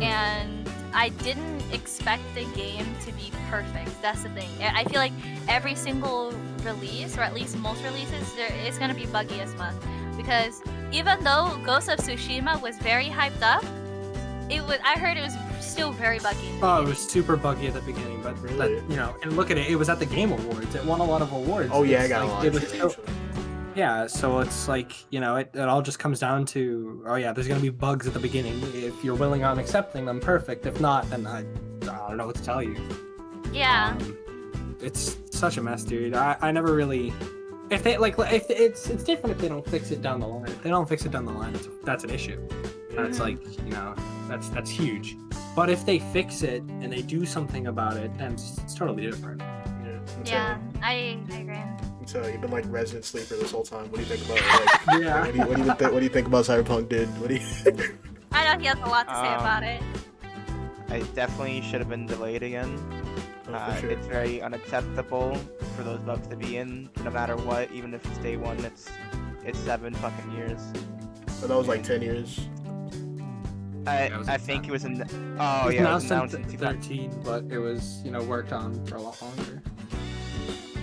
and I didn't expect the game to be perfect. That's the thing. I feel like every single release, or at least most releases, it's gonna be buggy as fuck. Because even though Ghost of Tsushima was very hyped up, I heard it was still very buggy. Oh, it was super buggy at the beginning, but really? And look at it. It was at the Game Awards. It won a lot of awards. Oh yeah, I got a lot. Yeah, so it's like, it all just comes down to, there's gonna be bugs at the beginning. If you're willing on accepting them, perfect. If not, then I don't know what to tell you. Yeah. It's such a mess, dude. I never really. If it's different if they don't fix it down the line. If they don't fix it down the line, that's an issue. And it's like, that's huge. But if they fix it and they do something about it, then it's totally different. Yeah, I agree. So you've been like resident sleeper this whole time. What do you think about it? Like, what do you think about Cyberpunk, dude? What do you? I know he has a lot to say about it. I definitely should have been delayed again. Sure. It's very unacceptable for those bugs to be in, no matter what. Even if it's day one, it's 7 fucking years. So that was like 10 years. I think it was in. It was announced announced in in 2013, but it was worked on for a lot longer.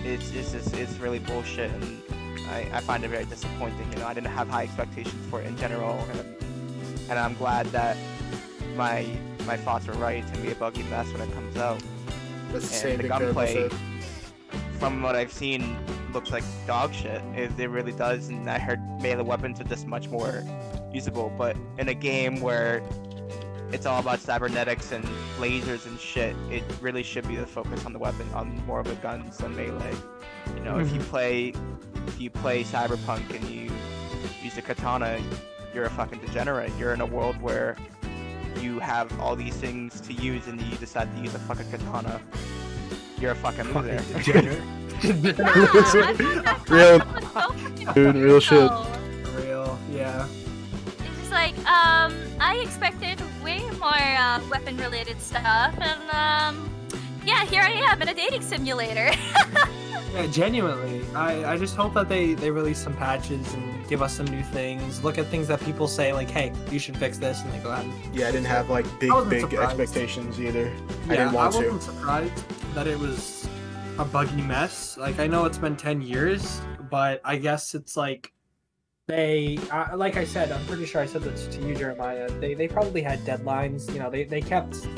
It's really bullshit, and I find it very disappointing. I didn't have high expectations for it in general, and I'm glad that my thoughts were right. It's gonna be a buggy mess when it comes out. That's the same the gunplay, from what I've seen, looks like dog shit. It really does, and I heard melee weapons are just much more usable. But in a game where it's all about cybernetics and lasers and shit, it really should be the focus on the weapon, on more of the guns than melee. If you play Cyberpunk and you use a katana, you're a fucking degenerate. You're in a world where you have all these things to use and you decide to use a fucking katana. You're a fucking loser. Real, dude, real shit. Real, yeah. It's just like, I expected way more weapon-related stuff, and here I am in a dating simulator. Yeah, genuinely. I just hope that they release some patches and give us some new things. Look at things that people say, like, hey, you should fix this, and they go ahead and... Yeah, I didn't have like big expectations either. Yeah, I didn't want to. I wasn't surprised that it was a buggy mess. Like, I know it's been 10 years, but I guess it's like they, like I said, I'm pretty sure I said this to you, Jeremiah. They probably had deadlines.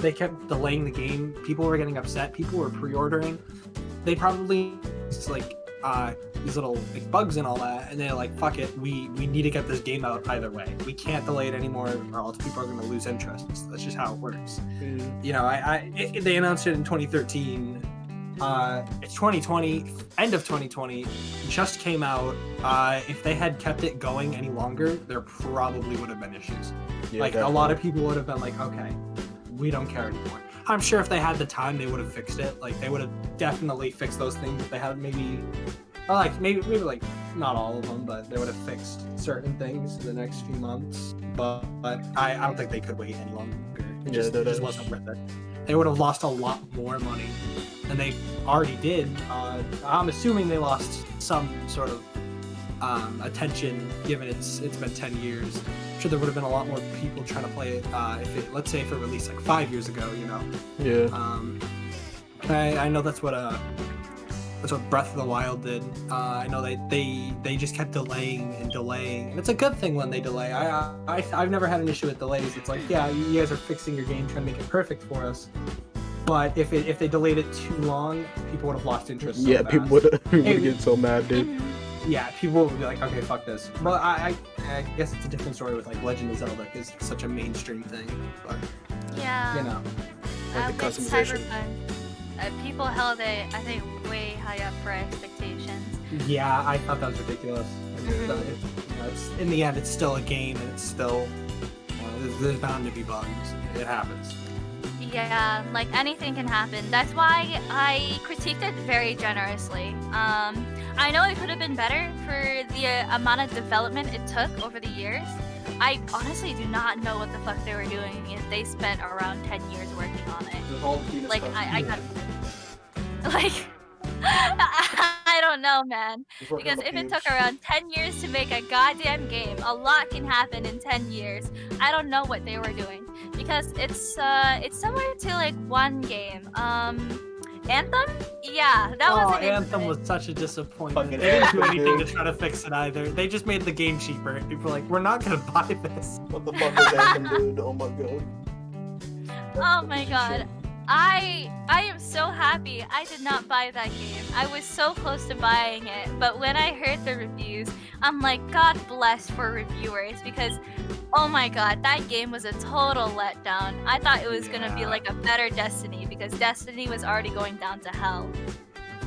They kept delaying the game. People were getting upset. People were pre-ordering. They probably these little bugs and all that, and they're like, fuck it, we need to get this game out either way. We can't delay it anymore, or else people are going to lose interest. That's just how it works. They announced it in 2013. It's 2020, end of 2020, just came out. If they had kept it going any longer, there probably would have been issues. Yeah, a lot of people would have been like, okay, we don't care anymore. I'm sure if they had the time, they would have fixed it. Like, they would have definitely fixed those things if they had maybe not all of them, but they would have fixed certain things in the next few months. But I don't think they could wait any longer. It just wasn't worth it. They would have lost a lot more money than they already did. I'm assuming they lost some sort of attention, given it's been 10 years. I'm sure there would have been a lot more people trying to play it. Let's say if it released like 5 years ago, Yeah. I know that's what Breath of the Wild did. I know they just kept delaying, and it's a good thing when they delay. I've never had an issue with delays. It's like, yeah, you guys are fixing your game, trying to make it perfect for us. But if they delayed it too long, people would have lost interest. Yeah, people would get so mad, dude. Yeah, people would be like, okay, fuck this. But I guess it's a different story with like Legend of Zelda, because it's such a mainstream thing. But yeah. Like the with customization. Cyberpunk, people held it, I think, way high up for expectations. Yeah, I thought that was ridiculous. In the end, it's still a game, and it's still there's bound to be bugs. It happens. Yeah, like anything can happen. That's why I critiqued it very generously. I know it could have been better for the amount of development it took over the years. I honestly do not know what the fuck they were doing if they spent around 10 years working on it. Like, I got... Like... I don't know, man. Because if it took around 10 years to make a goddamn game, a lot can happen in 10 years. I don't know what they were doing. Because it's similar to like one game. Anthem? Yeah, that was an Anthem was such a disappointment. They didn't do anything to try to fix it either. They just made the game cheaper, and people were like, we're not gonna buy this. What the fuck is Anthem, dude? Oh my god. Oh my god. I am so happy I did not buy that game. I was so close to buying it, but when I heard the reviews, I'm like, God bless for reviewers, because oh my god, that game was a total letdown. I thought it was gonna be like a better Destiny, because Destiny was already going down to hell.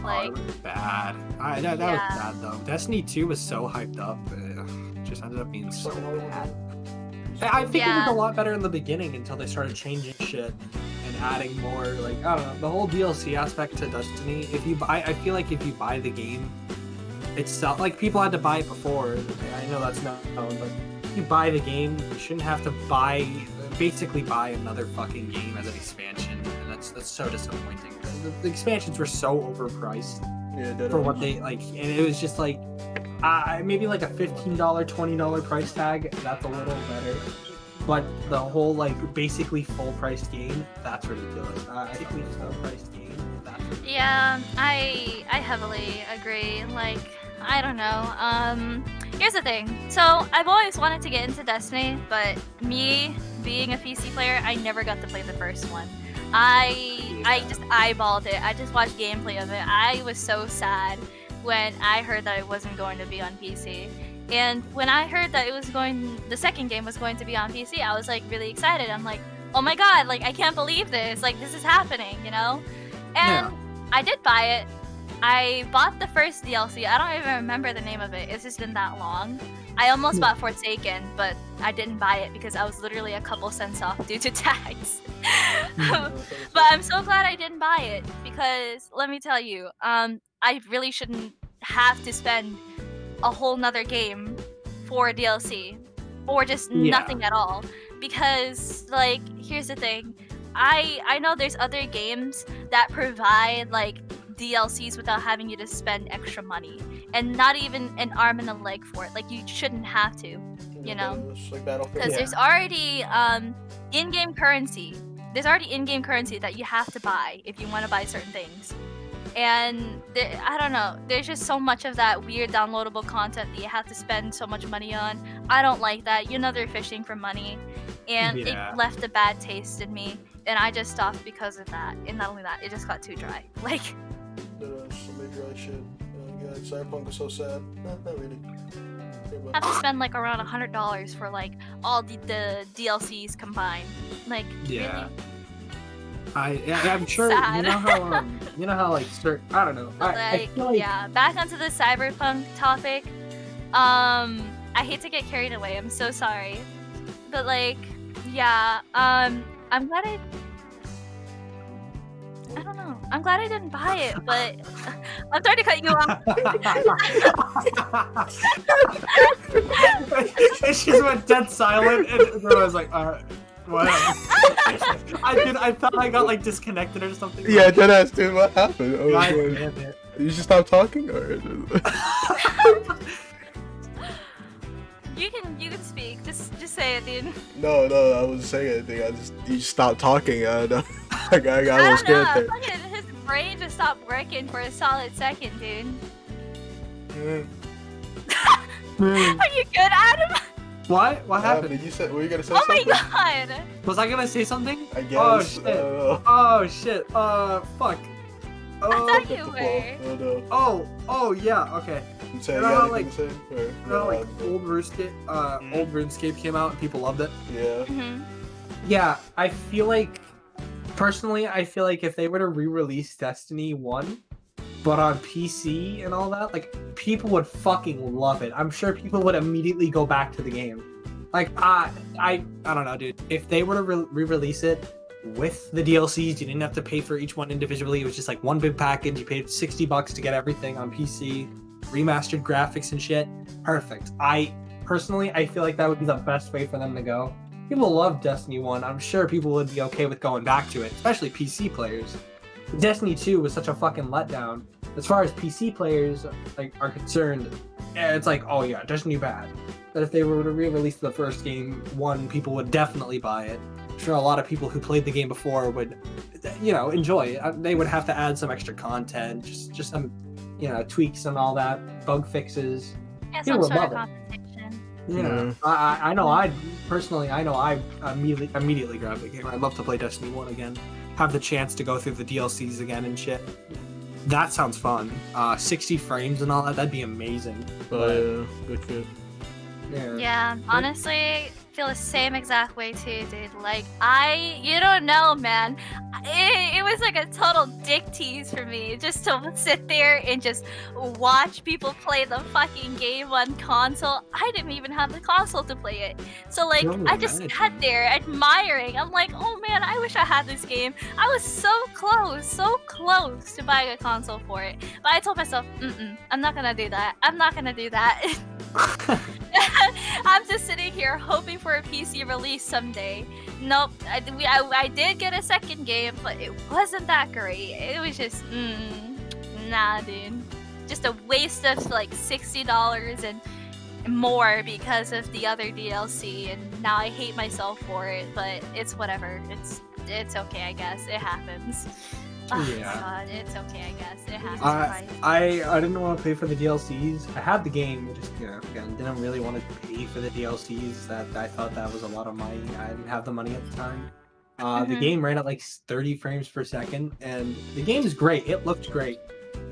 Like, it was bad. That was bad though. Destiny 2 was so hyped up, it just ended up being so bad. I think it was a lot better in the beginning until they started changing shit and adding more, like, I don't know, the whole DLC aspect to Destiny. I feel like if you buy the game itself, like people had to buy it before. I know that's not known, but if you buy the game, you shouldn't have to basically buy another fucking game as an expansion, and that's so disappointing. The expansions were so overpriced for what they like, and it was just like maybe like a $15, $20 price tag. That's a little better, but the whole like basically full priced game, that's ridiculous. Basically full priced game, that's ridiculous. Yeah, I heavily agree. Like, I don't know. Here's the thing. So I've always wanted to get into Destiny, but me being a PC player, I never got to play the first one. I just eyeballed it. I just watched gameplay of it. I was so sad when I heard that it wasn't going to be on PC. And when I heard that the second game was going to be on PC, I was like really excited. I'm like, oh my god, like I can't believe this. Like this is happening, you know? And I did buy it. I bought the first DLC. I don't even remember the name of it. It's just been that long. I almost bought Forsaken, but I didn't buy it because I was literally a couple cents off due to tax. But I'm so glad I didn't buy it because let me tell you, I really shouldn't have to spend a whole nother game for DLC or just nothing at all. Because like, here's the thing. I know there's other games that provide like DLCs without having you to spend extra money and not even an arm and a leg for it. Like you shouldn't have to, you know, because there's already in-game currency. There's already in-game currency that you have to buy if you want to buy certain things. And I don't know, there's just so much of that weird downloadable content that you have to spend so much money on. I don't like that. You know, they're fishing for money, and it left a bad taste in me, and I just stopped because of that. And not only that, it just got too dry. Like, some dry shit. God, Cyberpunk was so sad. Not really. I have to spend like around $100 for like all the DLCs combined. Like, really? I'm sure Sad. you know how like certain, I don't know. I feel like... Yeah, back onto the Cyberpunk topic. I hate to get carried away. I'm so sorry, but like, yeah. I'm glad I don't know. I'm glad I didn't buy it, but I'm sorry to cut you off. It just went dead silent, and everyone was like, what? I thought I got like disconnected or something. Yeah, deadass, dude. What happened? Oh, God God. damn it. You just stopped talking, or? You can speak. Just say it, dude. No, I wasn't saying anything. You just stopped talking. I got a little I scared don't there. know. Fucking his brain just stopped working for a solid second, dude. Are you good, Adam? What? What happened? You said, were you gonna say Oh something? my god! Was I gonna say something? I guess. Oh shit. Fuck. I thought you were. Oh no. Oh yeah. Okay. You saying You you know got how, anything to say? Or, You know, like old RuneScape came out and people loved it. Yeah. Mm-hmm. Yeah, I feel like personally, I feel like if they were to re-release Destiny 1, but on PC and all that, like, people would fucking love it. I'm sure people would immediately go back to the game. Like, I don't know, dude. If they were to re-release it with the DLCs, you didn't have to pay for each one individually. It was just like one big package. You paid $60 to get everything on PC, remastered graphics and shit. Perfect. I feel like that would be the best way for them to go. People love Destiny 1. I'm sure people would be okay with going back to it, especially PC players. Destiny 2 was such a fucking letdown. As far as PC players are concerned, it's like, oh yeah, Destiny bad. But if they were to re-release the first game, people would definitely buy it. I'm sure a lot of people who played the game before would, enjoy it. They would have to add some extra content, just some, tweaks and all that, bug fixes. Yeah, People some would sort of love it. compensation. Yeah, I know. I immediately grab the game. I'd love to play Destiny 1 again. Have the chance to go through the DLCs again and shit. That sounds fun. 60 frames and all that. That'd be amazing. Oh yeah, good shit. Yeah, honestly, feel the same exact way too, dude. Like, you don't know, man. It was like a total dick tease for me just to sit there and just watch people play the fucking game on console. I didn't even have the console to play it. So, like, I just sat there admiring. I'm like, oh man, I wish I had this game. I was so close to buying a console for it. But I told myself, I'm not gonna do that. I'm not gonna do that. I'm just sitting here hoping for a PC release someday. Nope, I did get a second game, but it wasn't that great. It was just, nah, dude. Just a waste of like $60 and more because of the other DLC, and now I hate myself for it. But it's whatever. It's okay, I guess. It happens. Oh, Yeah. God, it's okay, I guess. It happens. I didn't want to pay for the DLCs. I had the game, just again, didn't really want to pay for the DLCs. That I thought that was a lot of money. I didn't have the money at the time. The game ran at like 30 frames per second, and the game is great. It looked great.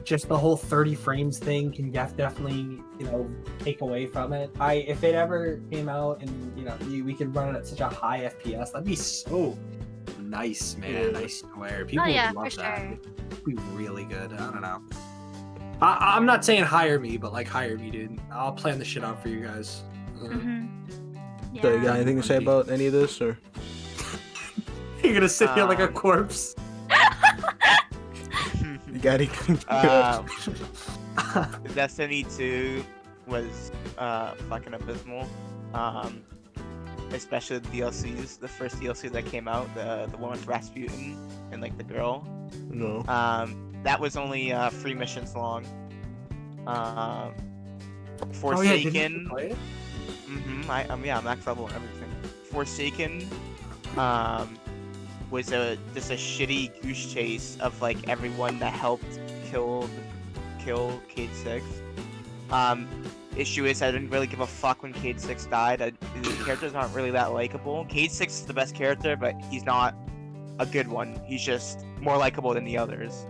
Just the whole 30 frames thing can definitely, take away from it. If it ever came out and we could run it at such a high FPS, that'd be so nice, man. I swear, people would love that. Sure. It'd be really good. I don't know. I'm not saying hire me, but like hire me, dude. I'll plan the shit out for you guys. Yeah. So you got anything to say about any of this, or? You're gonna sit here like a corpse. You got anything? Destiny 2 was fucking abysmal. Especially the DLCs. The first DLC that came out, the one with Rasputin and like the girl. No. That was only 3 missions long. Oh yeah, did you Forsaken. play it? I'm max level and everything. Forsaken was just a shitty goose chase of like everyone that helped kill Cade 6. Issue is I didn't really give a fuck when Cade 6 died. The characters aren't really that likable. Cade 6 is the best character, but he's not a good one. He's just more likable than the others.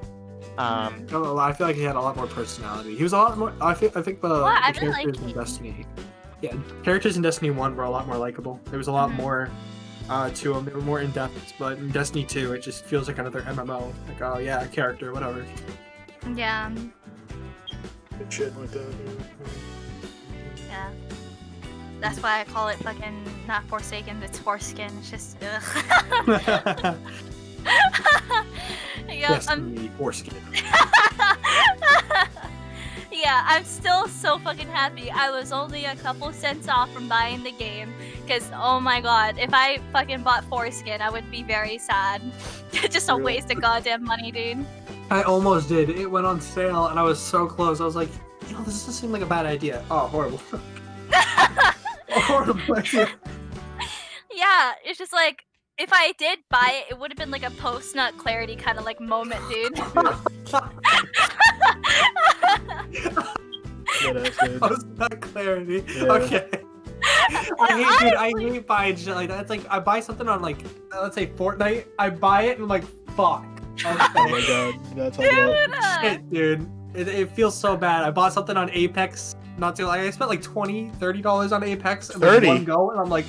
I feel like he had a lot more personality. He was a lot more. I think the characters in Destiny. Yeah, characters in Destiny 1 were a lot more likable. There was a lot more to them. They were more in depth. But in Destiny 2, it just feels like another MMO. Like, oh yeah, character, whatever. Yeah. Shit like that. Yeah. That's why I call it fucking not Forsaken, it's Foreskin. It's just ugh. Yeah, Destiny Foreskin. Yeah, I'm still so fucking happy. I was only a couple cents off from buying the game. Because, oh my god, if I fucking bought Foreskin, I would be very sad. Just a waste of goddamn money, dude. I almost did. It went on sale, and I was so close. I was like, this doesn't seem like a bad idea. Oh, horrible. Horrible idea. Yeah, it's just like, if I did buy it, it would have been like a post-nut clarity kind of like moment, dude. Yeah, that's good. Post-nut clarity. Yeah. Okay. I hate buying shit like that. It's like, I buy something on like, let's say Fortnite, I buy it and I'm like, fuck. Oh my god, that's all about. Shit, dude. It feels so bad. I bought something on Apex not too long. I spent like $20, $30 on Apex in like 30? one go, and I'm like,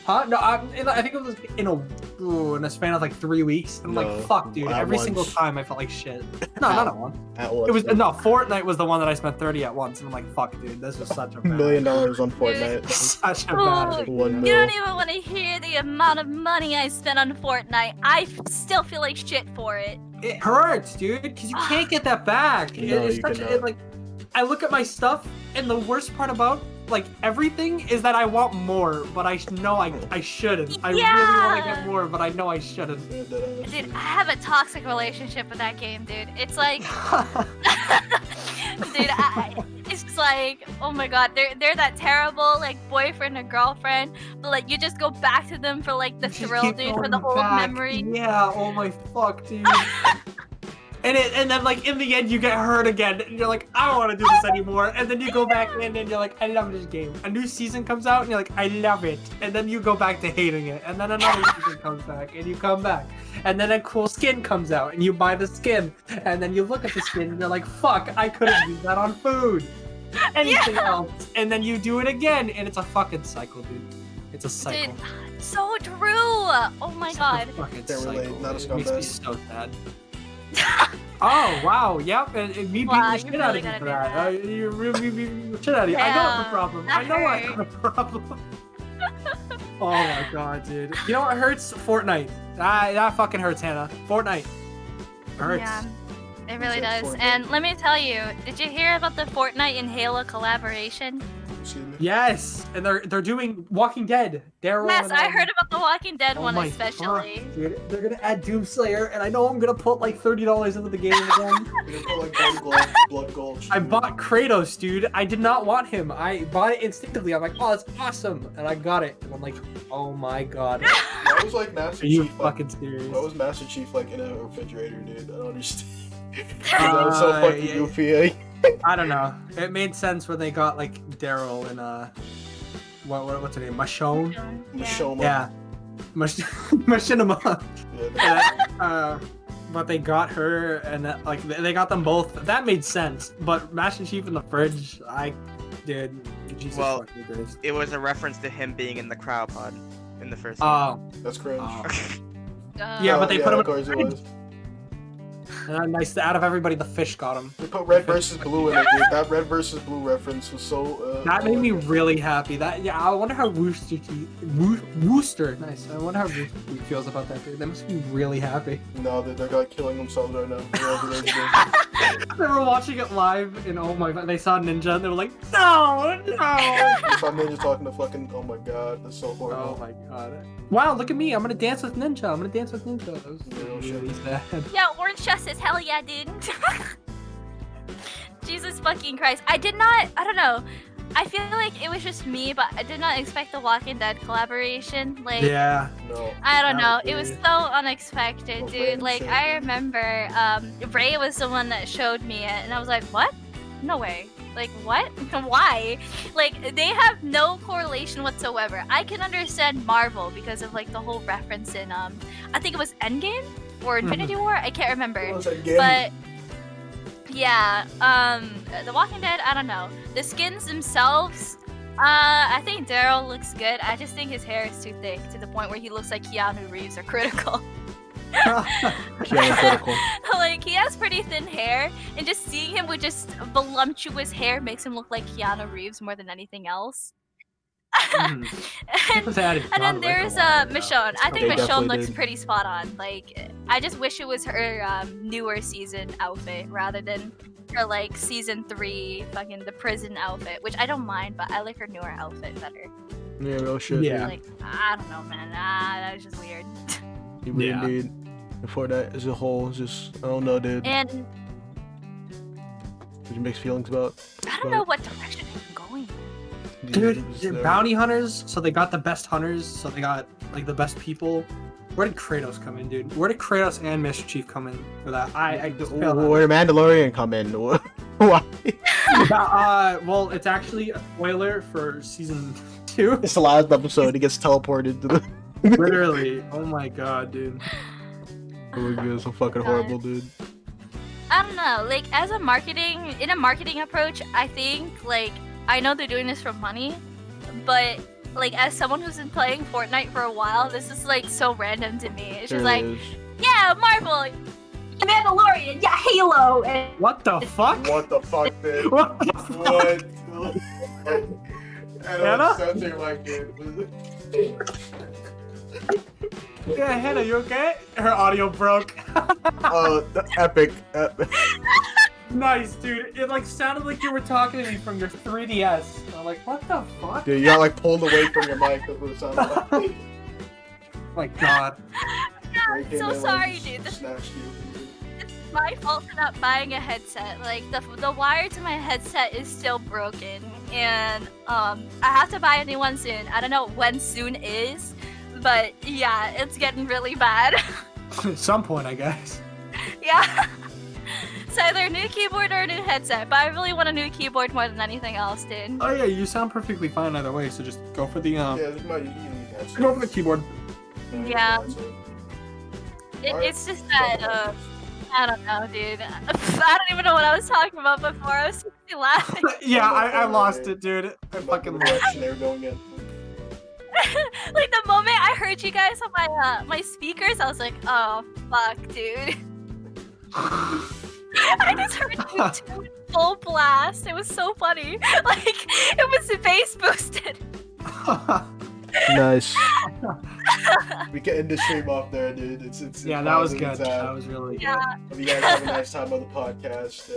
Huh? No, I think it was in a span of like 3 weeks. I'm No, like, fuck, dude. at Every single once. time I felt like shit. No, not at once. At once. It was Fortnite was the one that I spent 30 at once, and I'm like, fuck, dude, this was such a $1 bad, million on Fortnite. such a Oh, bad idea. 1 You mil. don't even want to hear the amount of money I spent on Fortnite. I still feel like shit for it. It hurts, dude, because you can't get that back. No, It's you such cannot. like, I look at my stuff, and the worst part about like everything is that I want more, but I know I shouldn't. I really want to get more, but I know I shouldn't. Yeah, that ass. Dude, I have a toxic relationship with that game, dude. It's like, dude, it's just like, oh my god, they're that terrible like boyfriend or girlfriend, but like you just go back to them for like the You just thrill, keep dude, for going the old back. memory. Yeah. Oh my fuck, dude. And then like in the end you get hurt again, and you're like, I don't want to do this anymore. And then you go back in and you're like, I love this game. A new season comes out and you're like, I love it. And then you go back to hating it. And then another season comes back and you come back. And then a cool skin comes out and you buy the skin. And then you look at the skin and you're like, fuck, I could have used that on food. Anything else. And then you do it again and it's a fucking cycle, dude. It's a cycle. Dude, so true. Oh my god. Fucking Can't relate, cycle. not a It makes me scumbag. so sad. Oh wow, yep, and me beating Wow, the you shit out really of you gotta for do that. that. You really beating the shit out of you. I know it's a Damn, problem. that I know I hurt. have a problem. Oh my god, dude. You know what hurts? Fortnite. That fucking hurts, Hannah. Fortnite. Hurts. Yeah, it really Is that does. Fortnite? And let me tell you, did you hear about the Fortnite and Halo collaboration? Excuse me. Yes, and they're doing Walking Dead. Daryl Yes, and, I heard about the Walking Dead oh one my especially. fuck, dude. They're gonna add Doomslayer, and I know I'm gonna put like $30 into the game again. You're gonna put like blood gulch. I bought Kratos, dude. I did not want him. I bought it instinctively. I'm like, oh, that's awesome, and I got it. And I'm like, oh my god, Why was like Master are you Chief? Like, fucking serious? why was Master Chief like in a refrigerator, dude? I don't understand. That was so fucking yeah. goofy. Eh? I don't know. It made sense when they got like Daryl and what's her name? Michonne. Michonne. Yeah, Machinima. Yeah, But they got her, and that, like they got them both. That made sense. But Master Chief in the fridge, I did. Jesus Well, fucking Christ. It was a reference to him being in the cryopod in the first Oh, that's cringe. oh. Uh, Yeah, but they put him of in course the it fridge. was. Nice. Out of everybody, the fish got him. They put red versus blue in it, dude. That red versus blue reference was so. That made me really happy. I wonder how Wooster, nice. I wonder how Rooster Teeth feels about that, dude. They must be really happy. No, they're like killing themselves right now. Whatever they're doing. They were watching it live, and oh my god, they saw Ninja, and they were like, no, no. I saw Ninja talking to fucking. Oh my god, that's so Oh horrible. my god. Wow, look at me. I'm gonna dance with Ninja. That was Oh, shit. really sad. Yeah, Orange Justice, hell yeah, dude. Jesus fucking Christ. I don't know. I feel like it was just me, but I did not expect the Walking Dead collaboration. Like, Yeah. No. I don't That know. was It was weird. so unexpected, Well, dude. Brandon Like, said I that. remember Ray was the one that showed me it, and I was like, what? No way. Like, what? Why? Like, they have no correlation whatsoever. I can understand Marvel because of, like, the whole reference in, I think it was Endgame? Or Infinity War? I can't remember. What was that game? But yeah, The Walking Dead, I don't know. The skins themselves, I think Daryl looks good. I just think his hair is too thick to the point where he looks like Keanu Reeves or Critical. Keanu Critical. Like, he has pretty thin hair, and just seeing him with just voluptuous hair makes him look like Keanu Reeves more than anything else. Mhm. and, People say I did and then John Wick a there's while ago. Michonne. I think They Michonne definitely looks did. pretty spot on. Like, I just wish it was her newer season outfit rather than her like season 3 fucking the prison outfit, which I don't mind, but I like her newer outfit better. Yeah, real shit. Yeah. Like, I don't know, man. That was just weird. You really Yeah. need. For that as a whole, it's just I don't know, dude. And Did you mixed feelings about? I don't know what direction I'm going. Dude, it was they're there. bounty hunters, so they got the best hunters, so they got like the best people. Where did Kratos come in, dude? Where did Kratos and Master Chief come in for that? I just feel that. Where did Mandalorian come in? Why? Well, it's actually a spoiler for season 2. It's the last episode. He gets teleported to the. Literally. Oh my god, dude. Oh my god, so fucking horrible, dude. I don't know. Like, as a marketing approach, I think like I know they're doing this for money, but like as someone who's been playing Fortnite for a while, this is like so random to me. It's just like, It is. yeah, Marvel, yeah, Mandalorian, yeah, Halo, and What the fuck? What the fuck, dude? What the fuck? What? Anna? Something like it. Yeah, Hannah, you okay? Her audio broke. Epic. Nice, dude. It like sounded like you were talking to me from your 3DS. I'm like, what the fuck? Dude, you got like pulled away from your mic. That's what it sounded like. My God. I'm so sorry, dude. This Snatched you. is my fault for not buying a headset. Like the wire to my headset is still broken, and I have to buy a new one soon. I don't know when soon is, but yeah, it's getting really bad. At some point, I guess. Yeah. It's either a new keyboard or a new headset, but I really want a new keyboard more than anything else, dude. Oh yeah, you sound perfectly fine either way. So just go for the Yeah, this is my you need that. go for the keyboard. Yeah. That's it. It's just that, I don't know, dude. I don't even know what I was talking about before. I was just laughing. Yeah, I lost it, dude. I fucking lost direction they were going in. Like the moment I heard you guys on my my speakers, I was like, oh fuck, dude. I just heard you two full blast. It was so funny. Like it was bass boosted. Nice. We can end the stream off there, dude. It's Yeah, that was positive good. time. That was really good. Yeah. Hope you guys have a nice time on the podcast.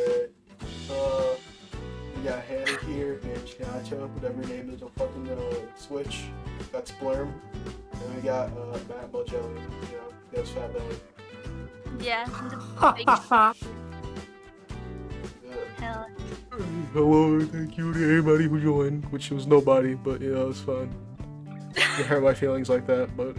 We got Hannah here, and Chinacho, whatever your name is, on fucking Switch. Got Splurm. And we got Matt Mojelli, that's Fat Belly. Yeah. Hell. Hello, thank you to everybody who joined, which was nobody, but it's fun. You hurt my feelings like that, but